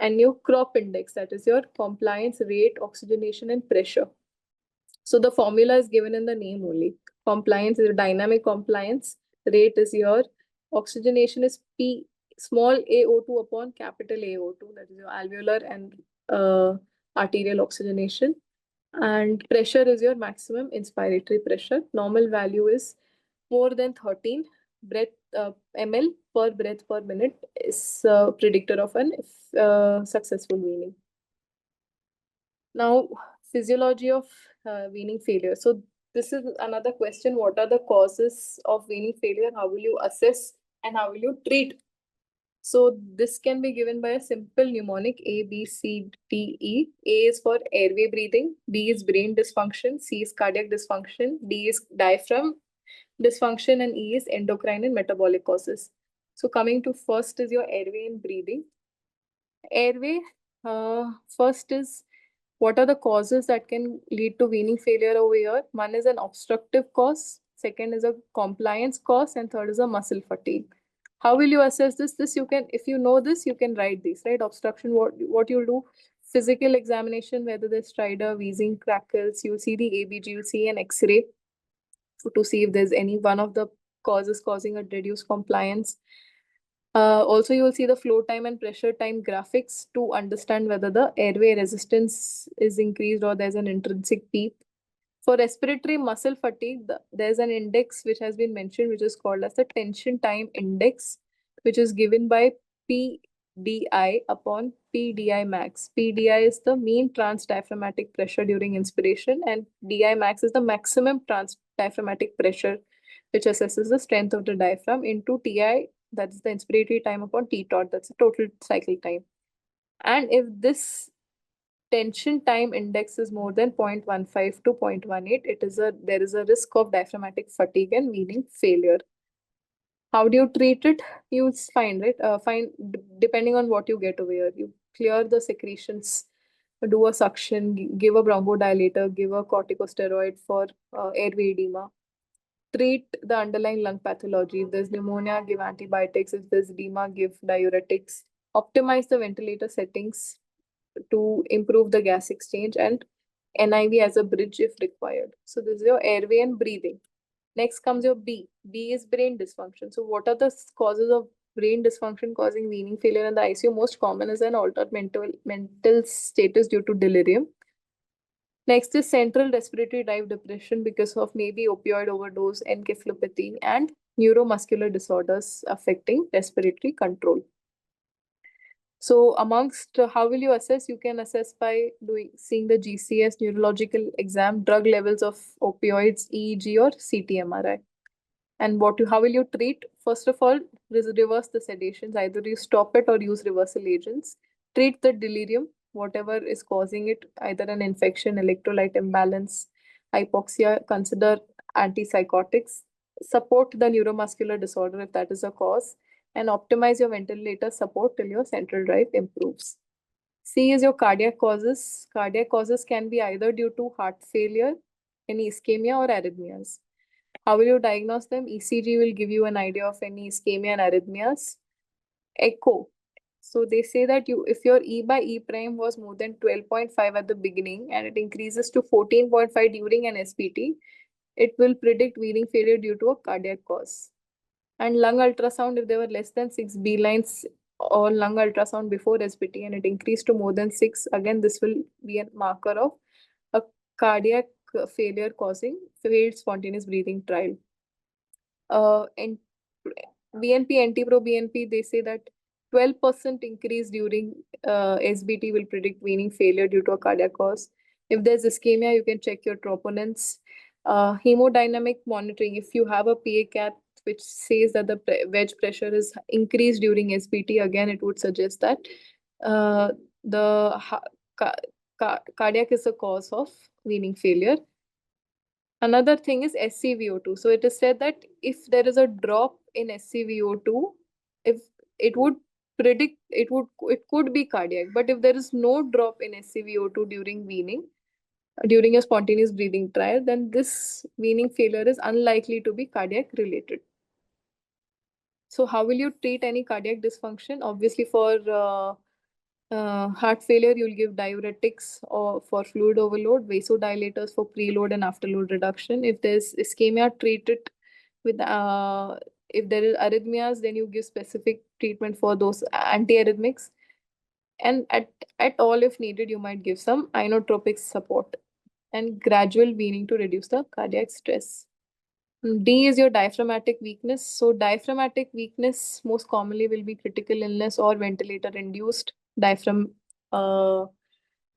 And your CROP index, that is your compliance rate, oxygenation, and pressure. So the formula is given in the name only. Compliance is a dynamic compliance. Rate is your oxygenation is P small aO2 upon capital AO2. That is your alveolar and arterial oxygenation. And pressure is your maximum inspiratory pressure. Normal value is more than 13 ml per breath per minute is predictor of an successful weaning. Now, physiology of weaning failure. So this is another question. What are the causes of weaning failure? How will you assess and how will you treat? So this can be given by a simple mnemonic A, B, C, D, E. A is for airway breathing, B is brain dysfunction, C is cardiac dysfunction, D is diaphragm dysfunction, and E is endocrine and metabolic causes. So coming to first is your airway and breathing. Airway, first is what are the causes that can lead to weaning failure over here? One is an obstructive cause, second is a compliance cause, and third is a muscle fatigue. How will you assess this? This you can, if you know this, you can write these, right? Obstruction, what you'll do, physical examination, whether there's stridor, wheezing, crackles, you'll see the ABG, you'll see an X-ray to see if there's any one of the causes causing a reduced compliance. Also, you will see the flow time and pressure time graphics to understand whether the airway resistance is increased or there's an intrinsic PEEP. For respiratory muscle fatigue, there's an index which has been mentioned, which is called as the tension time index, which is given by PDI upon PDI max. PDI is the mean trans diaphragmatic pressure during inspiration, and DI max is the maximum trans diaphragmatic pressure, which assesses the strength of the diaphragm, into TI, that is the inspiratory time, upon T tot, that's the total cycle time. And if this tension time index is more than 0.15 to 0.18, there is a risk of diaphragmatic fatigue and weaning failure. How do you treat it? You find, right? Depending on what you get over here. You clear the secretions, do a suction, give a bronchodilator, give a corticosteroid for airway edema. Treat the underlying lung pathology. If there's pneumonia, give antibiotics. If there's edema, give diuretics. Optimize the ventilator settings to improve the gas exchange, and NIV as a bridge if required. So this is your airway and breathing. Next comes your B. B is brain dysfunction. So what are the causes of brain dysfunction causing weaning failure in the ICU? Most common is an altered mental status due to delirium. Next is central respiratory drive depression because of maybe opioid overdose, encephalopathy, and neuromuscular disorders affecting respiratory control. So amongst how will you assess? You can assess by seeing the GCS neurological exam, drug levels of opioids, EEG or CT-MRI. And how will you treat? First of all, reverse the sedations. Either you stop it or use reversal agents. Treat the delirium, whatever is causing it, either an infection, electrolyte imbalance, hypoxia, consider antipsychotics. Support the neuromuscular disorder if that is a cause, and optimize your ventilator support till your central drive improves. C is your cardiac causes. Cardiac causes can be either due to heart failure, any ischemia, or arrhythmias. How will you diagnose them? ECG will give you an idea of any ischemia and arrhythmias. Echo. So they say that if your E by E prime was more than 12.5 at the beginning and it increases to 14.5 during an SPT, it will predict weaning failure due to a cardiac cause. And lung ultrasound, if there were less than 6 B lines or lung ultrasound before SPT and it increased to more than 6, again, this will be a marker of a cardiac failure causing failed spontaneous breathing trial. And BNP, anti-pro-BNP, they say that 12% increase during SBT will predict weaning failure due to a cardiac cause. If there's ischemia, you can check your troponins. Hemodynamic monitoring, if you have a PA cath which says that the wedge pressure is increased during SBT, again, it would suggest that the cardiac is the cause of weaning failure. Another thing is SCVO2. So it is said that if there is a drop in SCVO2, if it would predict, it could be cardiac. But if there is no drop in SCVO2 during weaning, during a spontaneous breathing trial, then this weaning failure is unlikely to be cardiac related. So how will you treat any cardiac dysfunction? Obviously, for heart failure, you'll give diuretics or for fluid overload, vasodilators for preload and afterload reduction. If there's ischemia, treat it with if there is arrhythmias, then you give specific treatment for those antiarrhythmics. And at all, if needed, you might give some inotropic support and gradual weaning to reduce the cardiac stress. D is your diaphragmatic weakness. So diaphragmatic weakness most commonly will be critical illness or ventilator induced diaphragm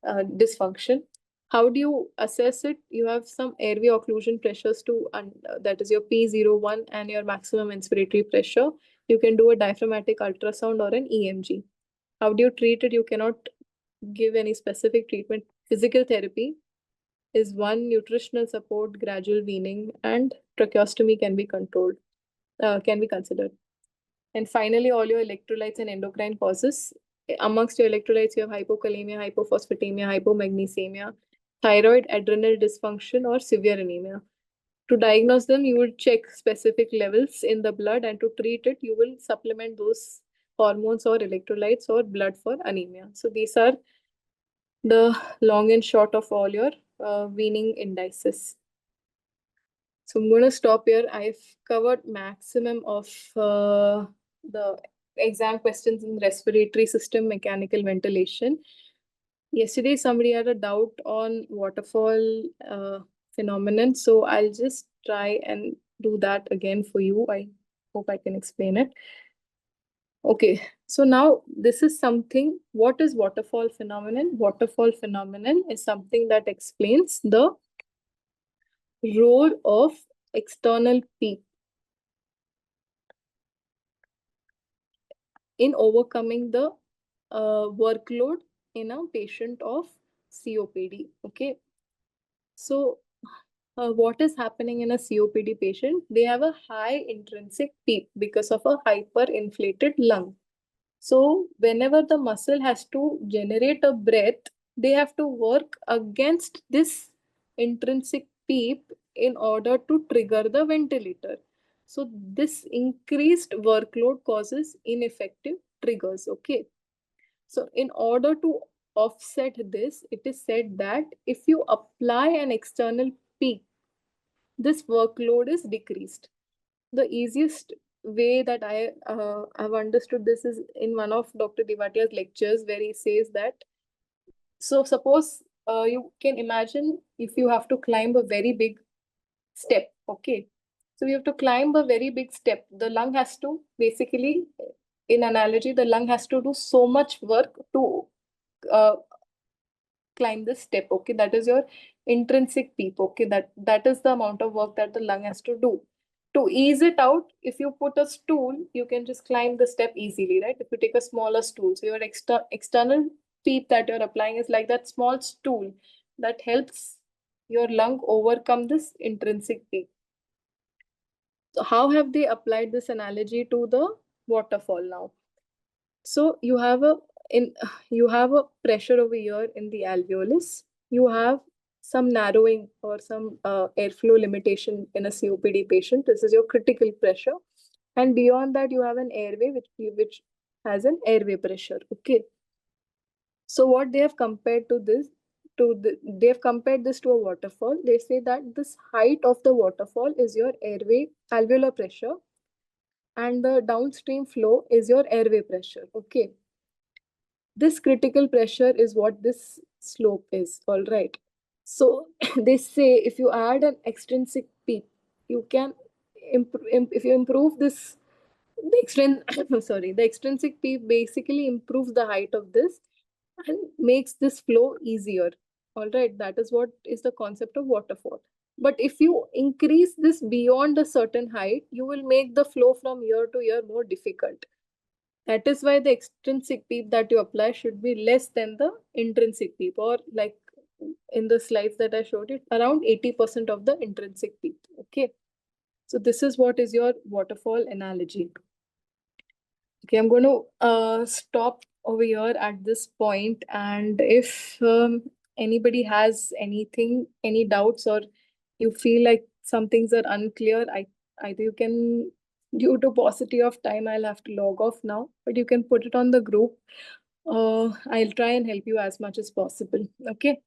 dysfunction. How do you assess it? You have some airway occlusion pressures that is your P01 and your maximum inspiratory pressure. You can do a diaphragmatic ultrasound or an EMG. How do you treat it? You cannot give any specific treatment. Physical therapy is one, nutritional support, gradual weaning, and tracheostomy can be considered. And finally, all your electrolytes and endocrine causes. Amongst your electrolytes, you have hypokalemia, hypophosphatemia, hypomagnesemia, thyroid, adrenal dysfunction, or severe anemia. To diagnose them, you will check specific levels in the blood, and to treat it, you will supplement those hormones or electrolytes or blood for anemia. So these are the long and short of all your weaning indices. So I'm going to stop here. I've covered maximum of the exam questions in respiratory system, mechanical ventilation. Yesterday, somebody had a doubt on waterfall phenomenon. So I'll just try and do that again for you. I hope I can explain it. Okay, so now this is something. What is waterfall phenomenon? Waterfall phenomenon is something that explains the role of external peak in overcoming the workload in a patient of COPD. Okay, so what is happening in a COPD patient? They have a high intrinsic PEEP because of a hyperinflated lung. So whenever the muscle has to generate a breath, they have to work against this intrinsic PEEP in order to trigger the ventilator. So this increased workload causes ineffective triggers. Okay. So in order to offset this, it is said that if you apply an external PEEP, this workload is decreased. The easiest way that I have understood this is in one of Dr. Divatia's lectures, where he says that, so suppose you can imagine if you have to climb a very big step. Okay, so you have to climb a very big step. The lung has to basically, in analogy, the lung has to do so much work to uh, climb this step. Okay, that is your intrinsic PEEP. Okay, that is the amount of work that the lung has to do. To ease it out, if you put a stool, you can just climb the step easily, right? If you take a smaller stool, so your external PEEP that you're applying is like that small stool that helps your lung overcome this intrinsic PEEP. So how have they applied this analogy to the waterfall now? So in you have a pressure over here in the alveolus. You have some narrowing or some airflow limitation in a COPD patient. This is your critical pressure, and beyond that, you have an airway which has an airway pressure. Okay. So what they have compared to this they have compared this to a waterfall. They say that this height of the waterfall is your airway alveolar pressure, and the downstream flow is your airway pressure. Okay. This critical pressure is what this slope is. All right. So they say if you add an extrinsic peak, you can if you improve this, the extrinsic peak basically improves the height of this and makes this flow easier. All right, that is what is the concept of waterfall. But if you increase this beyond a certain height, you will make the flow from year to year more difficult. That is why the extrinsic PEEP that you apply should be less than the intrinsic PEEP, or like in the slides that I showed you, around 80% of the intrinsic PEEP. Okay. So this is what is your waterfall analogy. Okay, I'm going to stop over here at this point. And if anybody has anything, any doubts, or you feel like some things are unclear, either you can, due to paucity of time, I'll have to log off now, but you can put it on the group. I'll try and help you as much as possible. Okay.